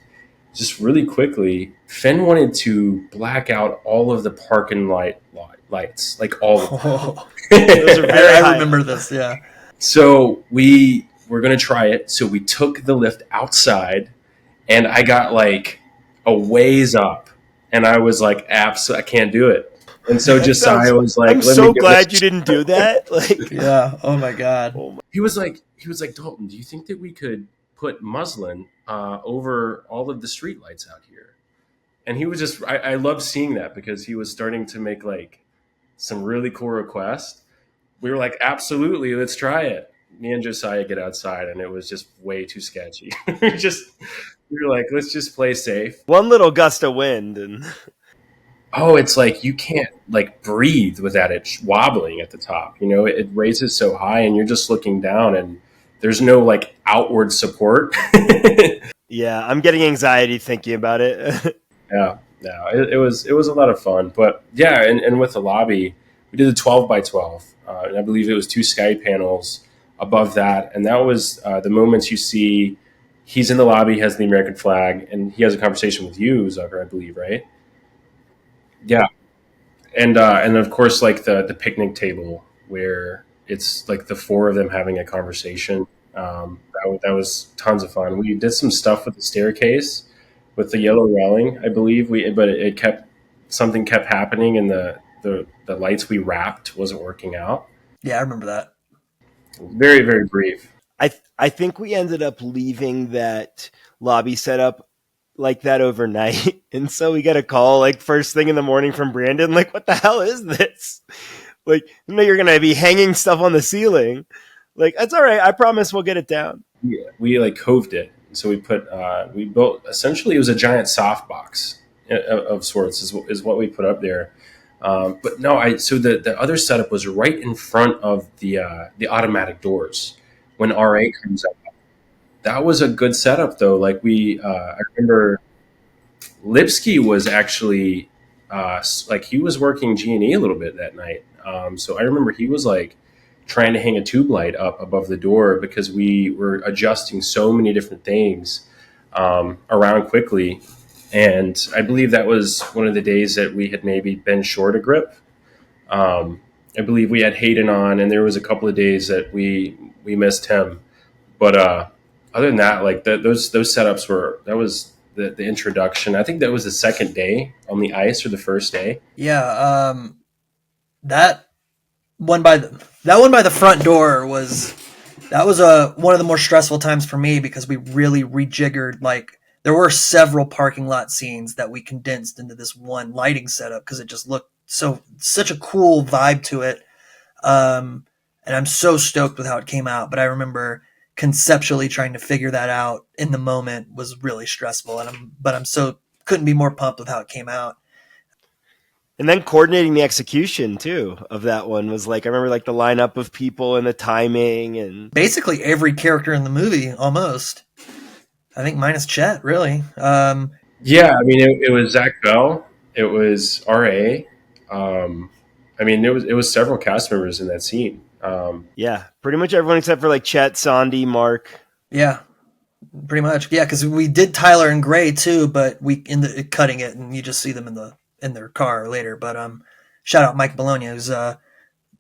just really quickly, Finn wanted to black out all of the parking lights, like all of them. Those are I remember this, yeah. So we were going to try it. So we took the lift outside, and I got like a ways up, and I was like, I can't do it. And so Josiah was like, I'm so glad you didn't do that. Like, yeah. Oh my God. He was like, Dalton, do you think that we could put muslin over all of the street lights out here? And he was just, I loved seeing that because he was starting to make like some really cool requests. We were like, absolutely, let's try it. Me and Josiah get outside, and it was just way too sketchy. we were like, let's just play safe. One little gust of wind and... Oh, it's like you can't like breathe without it wobbling at the top. It raises so high, and you're just looking down, and there's no like outward support. Yeah, I'm getting anxiety thinking about it. Yeah, no, it was a lot of fun. But yeah, and with the lobby, we did a 12 by 12, and I believe it was two sky panels above that, and that was the moments you see. He's in the lobby, has the American flag, and he has a conversation with you, Zucker, I believe, right? Yeah, and of course, like the picnic table where it's like the four of them having a conversation. That was tons of fun. We did some stuff with the staircase with the yellow railing, I believe. But it kept something kept happening, and the lights we wrapped wasn't working out. Yeah, I remember that. Very very brief. I think we ended up leaving that lobby setup like that overnight, and so we got a call like first thing in the morning from Brandon, like, "What the hell is this? Like, you know, you're gonna be hanging stuff on the ceiling." Like, that's all right. I promise we'll get it down. Yeah, we like coved it. So we built essentially it was a giant softbox of sorts is what we put up there. But no, I so the other setup was right in front of the automatic doors when RA comes up. That was a good setup though. Like I remember Lipsky was actually like he was working G&E a little bit that night. So I remember he was like trying to hang a tube light up above the door because we were adjusting so many different things around quickly. And I believe that was one of the days that we had maybe been short a grip. I believe we had Hayden on, and there was a couple of days that we missed him. But other than that, like those setups were that was the introduction. I think that was the second day on the ice or the first day. Yeah, that that one by the front door was one of the more stressful times for me because we really rejiggered. Like there were several parking lot scenes that we condensed into this one lighting setup because it just looked such a cool vibe to it. And I'm so stoked with how it came out. But I remember conceptually trying to figure that out in the moment was really stressful. I'm so couldn't be more pumped with how it came out. And then coordinating the execution too of that one was like I remember like the lineup of people and the timing and Basically every character in the movie almost. I think minus Chet, really. Yeah, I mean it was Zach Bell, it was RA. I mean it was several cast members in that scene. yeah, pretty much everyone except for like Chet, Sandy, Mark. Yeah, pretty much. Yeah, because we did Tyler and Gray too, but we in the cutting it, and you just see them in their car later. But shout out Mike Bologna who's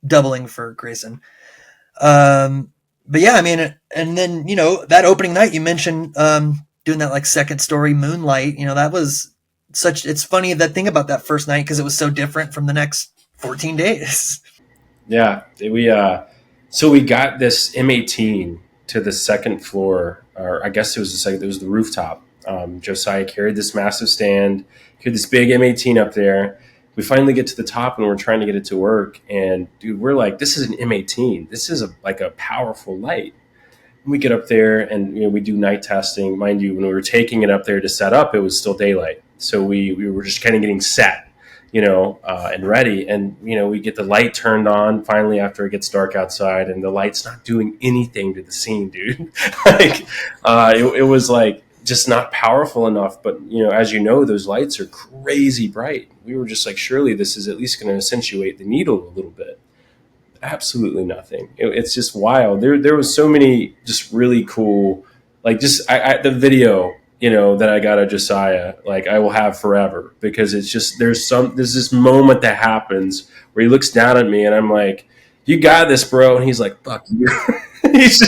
doubling for Grayson. But yeah, I mean, and then that opening night you mentioned doing that like second story moonlight. That was such. It's funny that thing about that first night because it was so different from the next 14 days. Yeah, so we got this M18 to the second floor, or I guess it was the second. It was the rooftop. Josiah carried this massive stand, carried this big M18 up there. We finally get to the top and we're trying to get it to work. And dude, we're like, this is an M18. This is like a powerful light. And we get up there and we do night testing. Mind you, when we were taking it up there to set up, it was still daylight. So we were just kind of getting set, and ready. And, we get the light turned on finally after it gets dark outside and the light's not doing anything to the scene, dude. Like, it was like just not powerful enough. But, as those lights are crazy bright. We were just like, surely this is at least going to accentuate the needle a little bit. Absolutely nothing. It's just wild. There was so many just really cool, like just the video, that I got of Josiah, like I will have forever because it's just there's this moment that happens where he looks down at me and I'm like, "You got this, bro," and he's like, "Fuck you." he's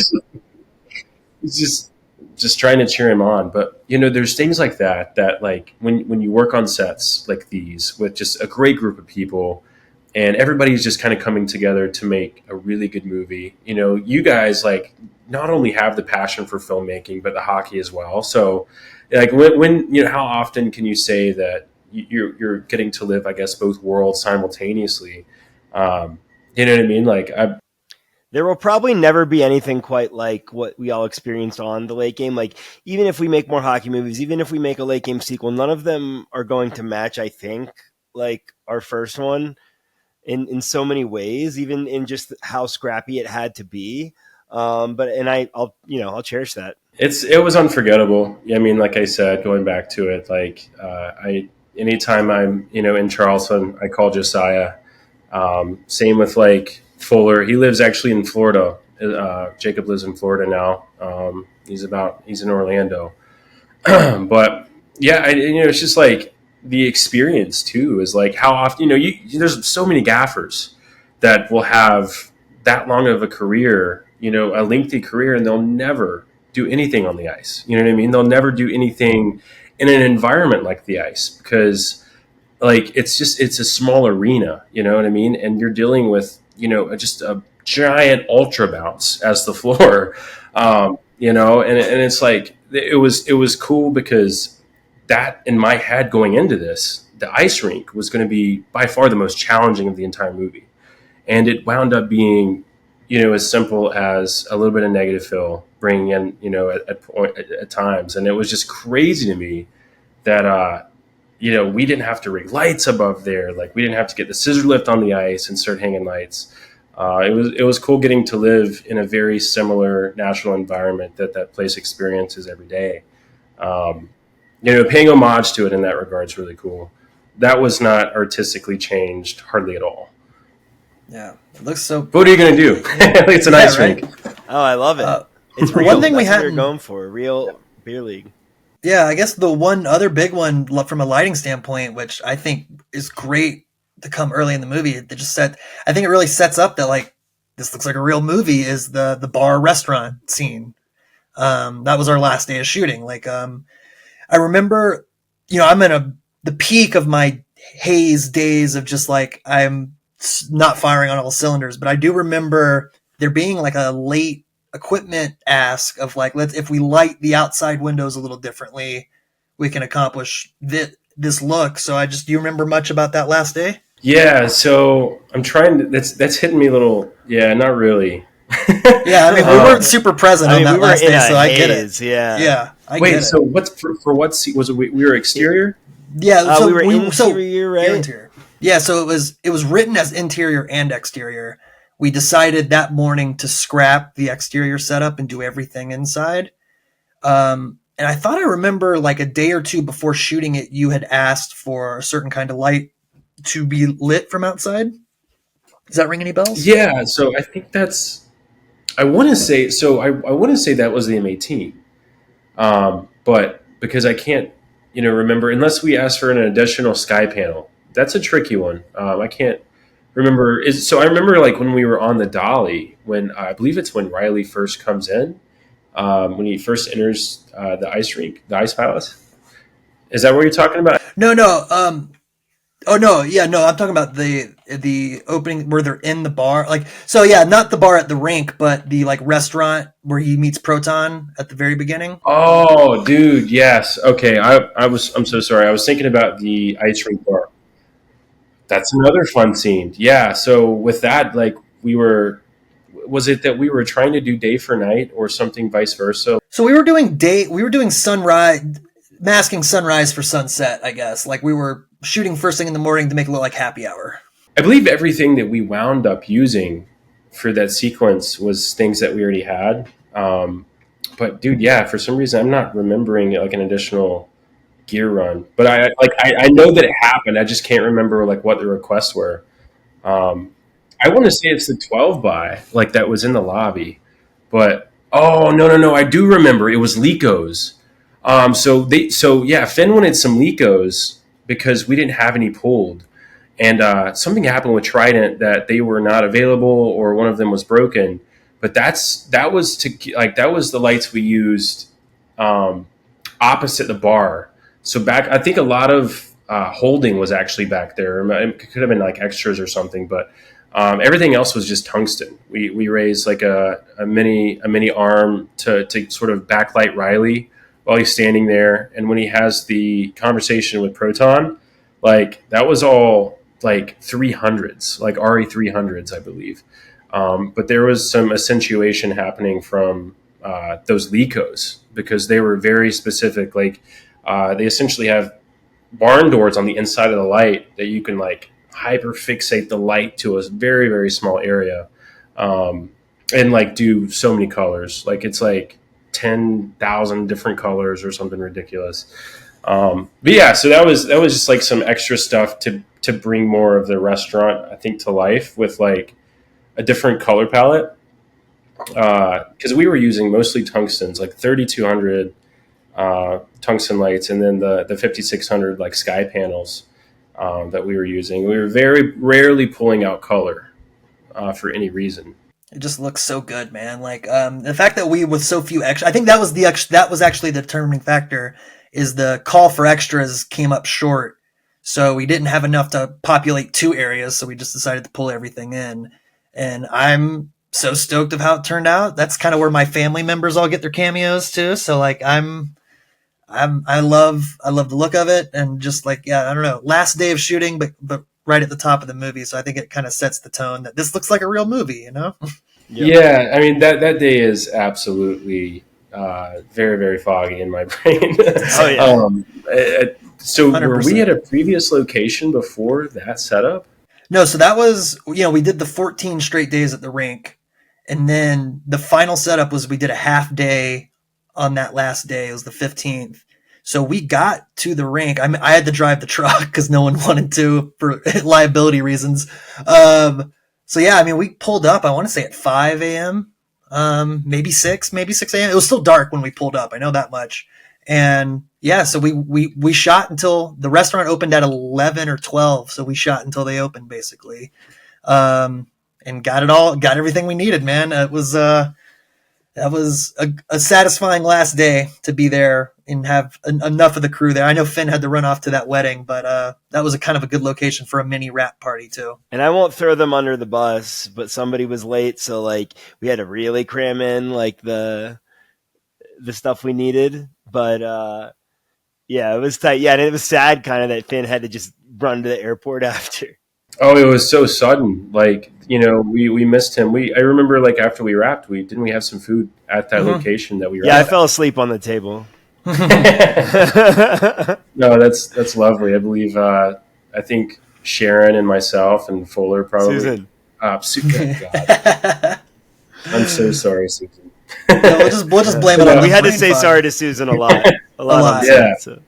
just trying to cheer him on. But there's things like that like when you work on sets like these with just a great group of people. And everybody's just kind of coming together to make a really good movie. You guys like not only have the passion for filmmaking, but the hockey as well. So, like, when how often can you say that you're getting to live, I guess, both worlds simultaneously? You know what I mean? Like, there will probably never be anything quite like what we all experienced on the late game. Like, even if we make more hockey movies, even if we make a late game sequel, none of them are going to match, I think, like our first one. In so many ways, even in just how scrappy it had to be. I'll cherish that. It was unforgettable. I mean, like I said, going back to it, like anytime I'm in Charleston, I call Josiah. Same with like Fuller. He lives actually in Florida. Jacob lives in Florida now. He's in Orlando. But yeah, it's just like the experience too is like how often there's so many gaffers that will have that long of a career, a lengthy career, and they'll never do anything on the ice. You know what I mean? They'll never do anything in an environment like the ice because like it's a small arena. You know what I mean? And you're dealing with just a giant ultra bounce as the floor. And it's like it was cool because that in my head going into this, the ice rink was going to be by far the most challenging of the entire movie, and it wound up being as simple as a little bit of negative fill, bringing in at times, and it was just crazy to me that we didn't have to rig lights above there, like we didn't have to get the scissor lift on the ice and start hanging lights. It was cool getting to live in a very similar natural environment that place experiences every day. Paying homage to it in that regard is really cool. That was not artistically changed hardly at all. Yeah, it looks so. What are you going to do? It's an ice rink. Oh, I love it. It's real. One thing That's we had what we're going for, real beer league. Yeah, I guess the one other big one from a lighting standpoint, which I think is great to come early in the movie, I think it really sets up that like this looks like a real movie, is the bar restaurant scene. That was our last day of shooting. Like I remember, I'm in the peak of my haze days of just like I'm not firing on all cylinders, but I do remember there being like a late equipment ask of like, if we light the outside windows a little differently, we can accomplish this look. So do you remember much about that last day? Yeah, so I'm trying to. That's hitting me a little. Yeah, not really. Yeah, I mean we weren't super present on that last day, so I get it. Yeah. Wait, so what's for what was it? We were exterior. Yeah, so we were interior, right? Interior. Yeah, so it was written as interior and exterior. We decided that morning to scrap the exterior setup and do everything inside. And I thought I remember like a day or two before shooting it, you had asked for a certain kind of light to be lit from outside. Does that ring any bells? Yeah, so I think I want to say that was the M18. But because I can't, remember unless we asked for an additional sky panel. That's a tricky one. I can't remember. So I remember like when we were on the dolly, when I believe it's when Riley first comes in, when he first enters the ice rink, the ice palace. Is that what you're talking about? No. Oh no, yeah, no. I'm talking about the opening where they're in the bar, like so. Yeah, not the bar at the rink, but the like restaurant where he meets Proton at the very beginning. Oh, dude, yes. Okay, I'm so sorry. I was thinking about the ice rink bar. That's another fun scene. Yeah. So with that, like was it that we were trying to do day for night or something vice versa? So we were doing sunrise, masking sunrise for sunset, I guess. Like we were shooting first thing in the morning to make it look like happy hour. I believe everything that we wound up using for that sequence was things that we already had. But dude, yeah, for some reason I'm not remembering like an additional gear run. But I know that it happened. I just can't remember like what the requests were. I want to say it's the 12 by like that was in the lobby, but oh no, I do remember it was Licos. So yeah, Finn wanted some Licos because we didn't have any pulled, and something happened with Trident that they were not available or one of them was broken. But that was the lights we used opposite the bar. So I think a lot of holding was actually back there. It could have been like extras or something, but everything else was just tungsten. We raised like a mini arm to sort of backlight Riley while he's standing there, and when he has the conversation with Proton, like that was all like 300s, like RE 300s, I believe. But there was some accentuation happening from those Licos because they were very specific. Like they essentially have barn doors on the inside of the light that you can like hyper fixate the light to a very, very small area. and like do so many colors. Like it's like 10,000 different colors or something ridiculous. But yeah, so that was just like some extra stuff to bring more of the restaurant, I think, to life with like a different color palette. Because we were using mostly tungstens, like 3200 tungsten lights, and then the 5600 like sky panels that we were using. We were very rarely pulling out color for any reason. It just looks so good, man. Like the fact that we with so few extra, I think that was actually the determining factor. Is the call for extras came up short, so we didn't have enough to populate 2 areas, so we just decided to pull everything in. And I'm so stoked of how it turned out. That's kind of where my family members all get their cameos too. So like I love the look of it, and just like, yeah, I don't know, last day of shooting, but right at the top of the movie, so I think it kind of sets the tone that this looks like a real movie, you know? Yeah, I mean that day is absolutely very very foggy in my brain. Oh yeah. So were we 100%. at a previous location before that setup? No, so that was, we did the 14 straight days at the rink, and then the final setup was we did a half day on that last day. It was the 15th. So we got to the rink. I had to drive the truck because no one wanted to for liability reasons. So yeah, I mean, we pulled up, I want to say at 5 a.m., maybe 6 a.m. It was still dark when we pulled up. I know that much. And yeah, so we shot until the restaurant opened at 11 or 12. So we shot until they opened basically. And got everything we needed, man. That was a satisfying last day to be there and have enough of the crew there. I know Finn had to run off to that wedding, but that was a kind of a good location for a mini wrap party too. And I won't throw them under the bus, but somebody was late, so like we had to really cram in like the stuff we needed. But yeah, it was tight. Yeah, and it was sad kind of that Finn had to just run to the airport after. Oh, it was so sudden. Like, we missed him. I remember like after we wrapped, we have some food at that location that we were Yeah, I at. fell asleep on the table. No, that's lovely. I believe I think Sharon and myself and Fuller probably. Susan. God. I'm so sorry, Susan. Yeah, we'll just blame it on We the had to brain say fog. sorry to Susan a lot. A lot. lot. Yeah. So.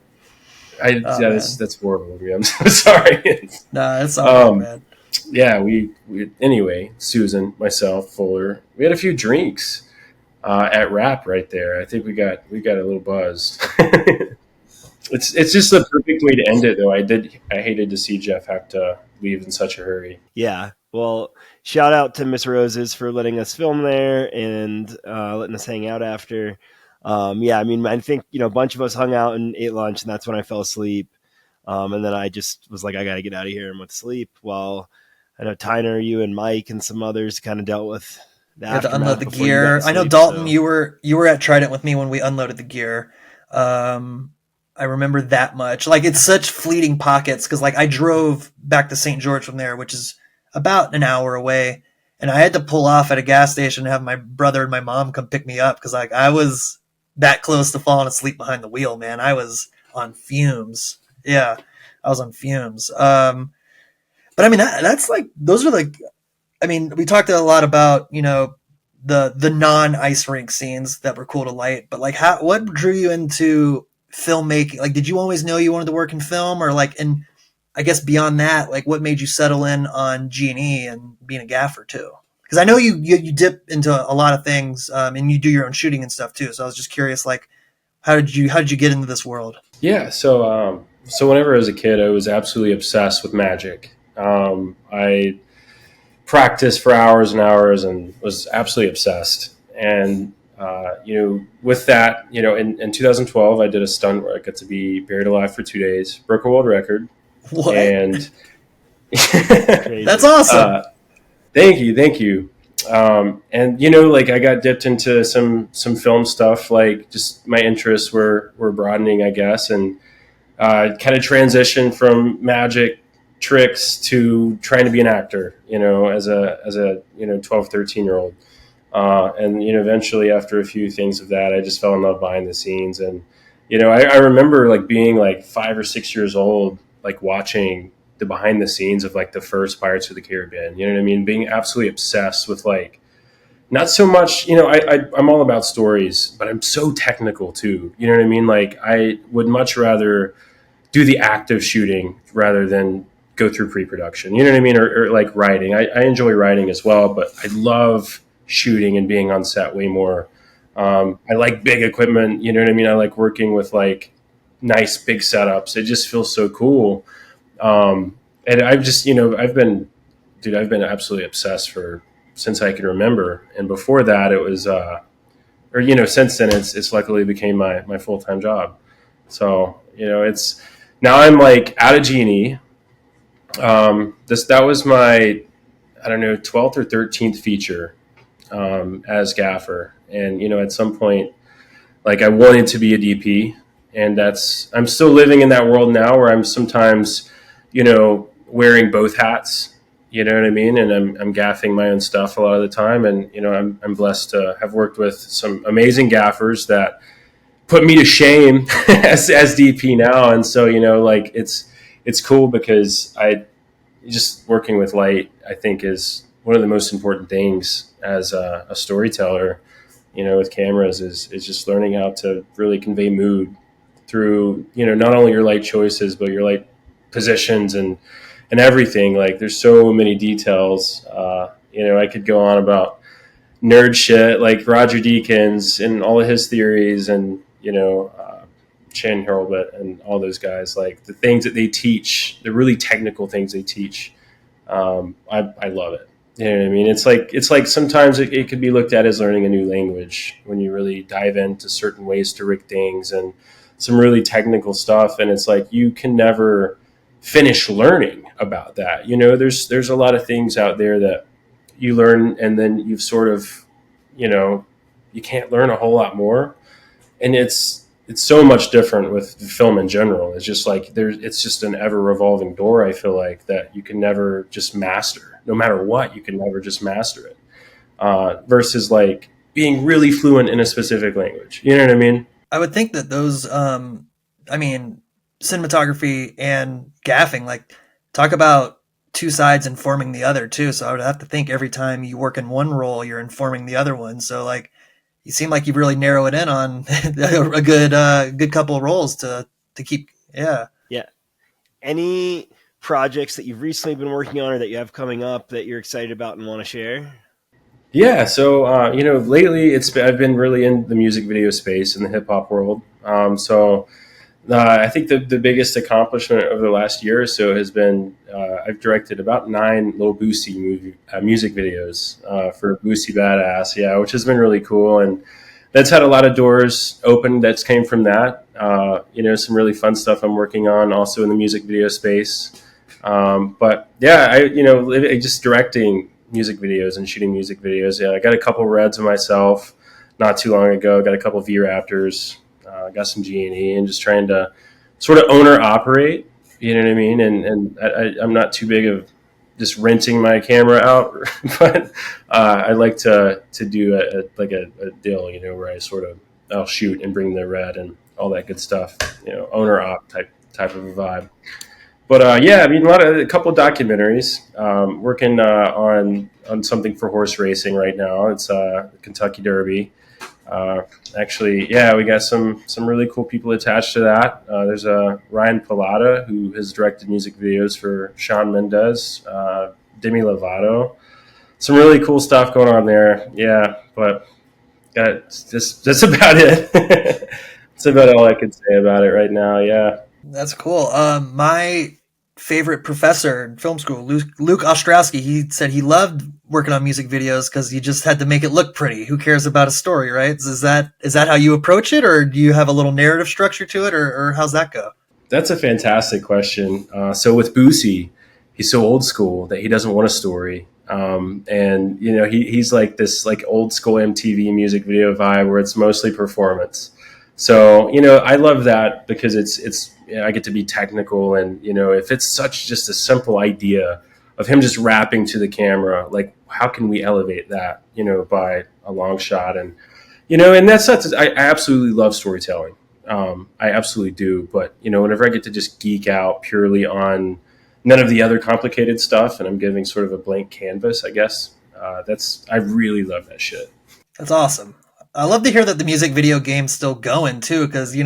That's horrible of me. I'm so sorry. Nah, it's all right, man. Yeah, we anyway, Susan, myself, Fuller, we had a few drinks at Rap right there. I think we got a little buzzed. It's just the perfect way to end it, though. I hated to see Jeff have to leave in such a hurry. Yeah. Well, shout out to Miss Roses for letting us film there and letting us hang out after. Yeah, I mean, I think, a bunch of us hung out and ate lunch, and that's when I fell asleep. And then I just was like, I got to get out of here and went to sleep. While I know Tyner, you and Mike and some others kind of dealt with the You had to aftermath unload the before you gear. got to I know sleep, Dalton, so. you were at Trident with me when we unloaded the gear. I remember that much. Like, it's such fleeting pockets because like I drove back to St. George from there, which is about an hour away, and I had to pull off at a gas station and have my brother and my mom come pick me up because like I was that close to falling asleep behind the wheel, man. I was on fumes. Yeah, I was on fumes. But I mean, that's like, those are like, I mean, we talked a lot about, the non ice rink scenes that were cool to light, but like, what drew you into filmmaking? Like, did you always know you wanted to work in film, or like, and I guess beyond that, like, what made you settle in on G&E and being a gaffer too? Because I know you dip into a lot of things, and you do your own shooting and stuff too. So I was just curious, like, how did you get into this world? Yeah, so whenever I was a kid, I was absolutely obsessed with magic. I practiced for hours and hours and was absolutely obsessed. And with that, in 2012, I did a stunt where I got to be buried alive for 2 days, broke a world record. What? And That's awesome. Thank you. And like I got dipped into some film stuff. Like just my interests were broadening, I guess, and kind of transitioned from magic tricks to trying to be an actor. As a 12, 13-year-old. And eventually after a few things of that, I just fell in love behind the scenes. And I remember like being like 5 or 6 years old, like watching the behind the scenes of like the first Pirates of the Caribbean. You know what I mean? Being absolutely obsessed with like not so much, I'm all about stories, but I'm so technical too. You know what I mean? Like I would much rather do the active shooting rather than go through pre-production. You know what I mean? Or like writing. I enjoy writing as well, but I love shooting and being on set way more. I like big equipment. You know what I mean? I like working with like nice big setups. It just feels so cool. And I've just, I've been absolutely obsessed for since I can remember. And before that, it was, since then, it's luckily became my full time job. So it's now I'm like out of Genie. That was my, I don't know, 12th or 13th feature as gaffer, and at some point, like I wanted to be a DP, and I'm still living in that world now where I'm sometimes, wearing both hats. You know what I mean? And I'm gaffing my own stuff a lot of the time, and I'm blessed to have worked with some amazing gaffers that put me to shame as DP now. And so, like it's cool because I just working with light, I think is one of the most important things as a storyteller, with cameras is just learning how to really convey mood through, not only your light choices, but your light positions and everything. Like there's so many details. I could go on about nerd shit like Roger Deakins and all of his theories, and Chan Hurlbut and all those guys, like the things that they teach, the really technical things they teach. I love it. You know what I mean? It's like sometimes it could be looked at as learning a new language when you really dive into certain ways to rig things and some really technical stuff. And it's like you can never finish learning about that. There's a lot of things out there that you learn, and then you've sort of, you can't learn a whole lot more. And it's so much different with film in general. It's just like it's just an ever revolving door. I feel like that you can never just master, no matter what, you can never just master it. Versus like being really fluent in a specific language. You know what I mean? I would think that those, cinematography and gaffing, like talk about two sides informing the other too. So I would have to think every time you work in one role, you're informing the other one. So like, you seem like you've really narrowed it in on a good couple of roles to keep. Yeah. Yeah. Any projects that you've recently been working on or that you have coming up that you're excited about and want to share? Yeah. So, lately I've been really in the music video space in the hip hop world. I think the biggest accomplishment over the last year or so has been I've directed about 9 Lil Boosie music videos for Boosie Badass, which has been really cool, and that's had a lot of doors open that's came from that. Some really fun stuff I'm working on also in the music video space. But yeah, I just directing music videos and shooting music videos. Yeah, I got a couple Reds of myself not too long ago. Got a couple V Raptors. Got some G&E, and just trying to sort of own or operate, you know what I mean? And I'm not too big of just renting my camera out, but I like to do a deal, where I'll shoot and bring the red and all that good stuff, owner op type of a vibe. But a couple of documentaries. Working on something for horse racing right now. It's the Kentucky Derby. We got some really cool people attached to that. There's Ryan Pilata, who has directed music videos for Shawn Mendes, Demi Lovato. Some really cool stuff going on there. Yeah, but that's about it. That's about all I could say about it right now. Yeah. That's cool. My favorite professor in film school, Luke Ostrowski, he said he loved working on music videos because you just had to make it look pretty. Who cares about a story, right? Is that how you approach it, or do you have a little narrative structure to it, or how's that go? That's a fantastic question. So with Boosie, he's so old school that he doesn't want a story. And he's like this like old school MTV music video vibe where it's mostly performance. So, I love that because it's I get to be technical, and, if it's such just a simple idea of him just rapping to the camera, like how can we elevate that, by a long shot? And, and that's not, I absolutely love storytelling. I absolutely do. But, whenever I get to just geek out purely on none of the other complicated stuff and I'm giving sort of a blank canvas, I guess, I really love that shit. That's awesome. I love to hear that the music video game's still going too, because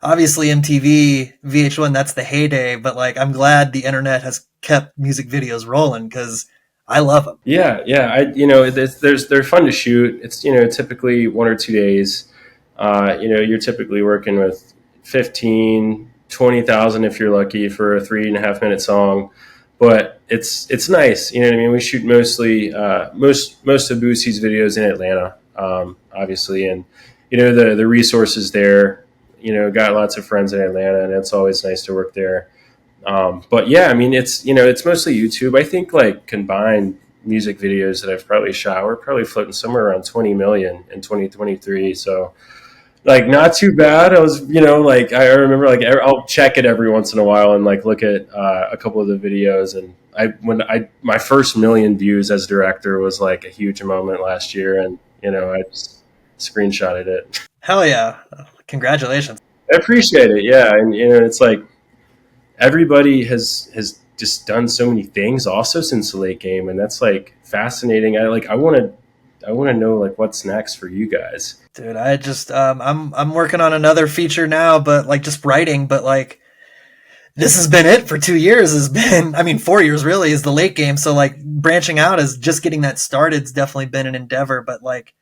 obviously MTV, VH1, that's the heyday. But like, I'm glad the internet has kept music videos rolling because I love them. Yeah, yeah. They're fun to shoot. It's typically 1 or 2 days. You're typically working with 15, 20,000 if you're lucky for a 3.5 minute song. But it's nice. You know what I mean? We shoot mostly most of Boosie's videos in Atlanta, obviously, and the resources there. Got lots of friends in Atlanta, and it's always nice to work there. But yeah, I mean, it's mostly YouTube. I think like combined music videos that I've probably shot, we're probably floating somewhere around 20 million in 2023. So like not too bad. I was, like I remember like I'll check it every once in a while and like look at a couple of the videos. And my first million views as director was like a huge moment last year, and I just screenshotted it. Hell yeah! Congratulations. I appreciate it. Yeah, and it's like everybody has just done so many things also since the late game, and that's like fascinating. I want to know like what's next for you guys. Dude, I just I'm working on another feature now, but like just writing, but like this has been it for 2 years. Has been, I mean, 4 years really is the late game. So like branching out is just getting that started. It's definitely been an endeavor, but like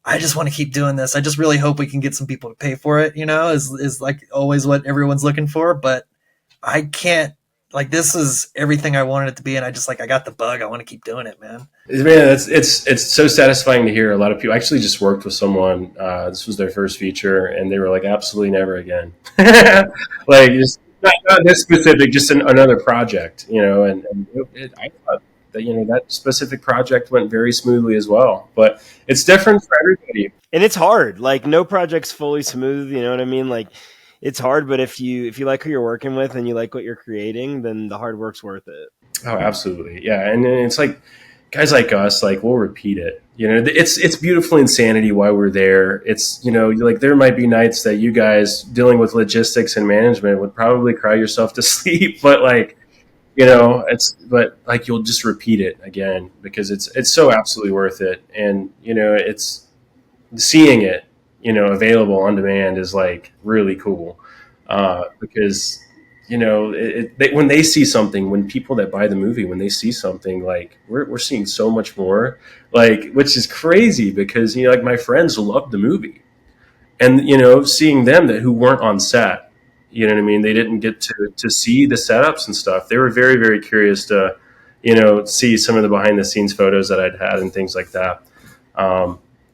I just want to keep doing this. I just really hope we can get some people to pay for it. Is like always what everyone's looking for, but I can't. Like this is everything I wanted it to be, and I got the bug. I want to keep doing it, man. Man, it's so satisfying to hear. A lot of people, I actually just worked with someone. This was their first feature, and they were like, "Absolutely never again." Like just not this specific, just another project, I thought that that specific project went very smoothly as well. But it's different for everybody, and it's hard. Like no project's fully smooth. You know what I mean? Like. It's hard, but if you like who you're working with and you like what you're creating, then the hard work's worth it. Oh, absolutely, yeah. And it's like guys like us, like we'll repeat it. It's beautiful insanity why we're there. It's like there might be nights that you guys dealing with logistics and management would probably cry yourself to sleep, but like but like you'll just repeat it again because it's so absolutely worth it, and it's seeing it. Available on demand is like really cool because when they see something, when people that buy the movie, when they see something, like we're seeing so much more, like which is crazy because like my friends loved the movie, and seeing them who weren't on set, what I mean, they didn't get to see the setups and stuff. They were very, very curious to see some of the behind the scenes photos that I'd had and things like that.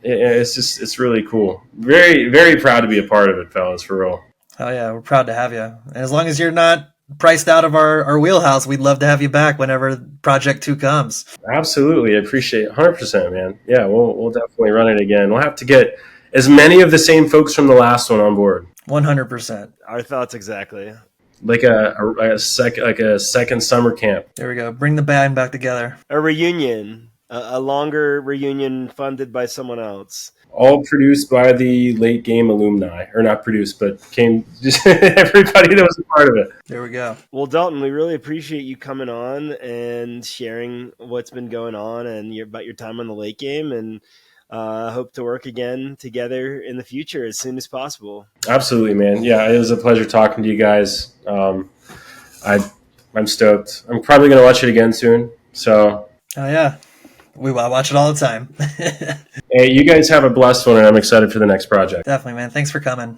It's really cool. Very, very proud to be a part of it, fellas, for real. Oh yeah, we're proud to have you. And as long as you're not priced out of our wheelhouse, we'd love to have you back whenever Project 2 comes. Absolutely. I appreciate it. 100%, man. Yeah, we'll definitely run it again. We'll have to get as many of the same folks from the last one on board. 100%. Our thoughts exactly. Like a second summer camp. There we go. Bring the band back together. A reunion. A longer reunion funded by someone else. All produced by the late game alumni, or not produced, but came just everybody that was a part of it. There we go. Well, Dalton, we really appreciate you coming on and sharing what's been going on and about your time on the late game, and hope to work again together in the future as soon as possible. Absolutely, man. Yeah, it was a pleasure talking to you guys. I'm stoked. I'm probably going to watch it again soon. So. Oh yeah. We watch it all the time. Hey, you guys have a blessed one, and I'm excited for the next project. Definitely, man. Thanks for coming.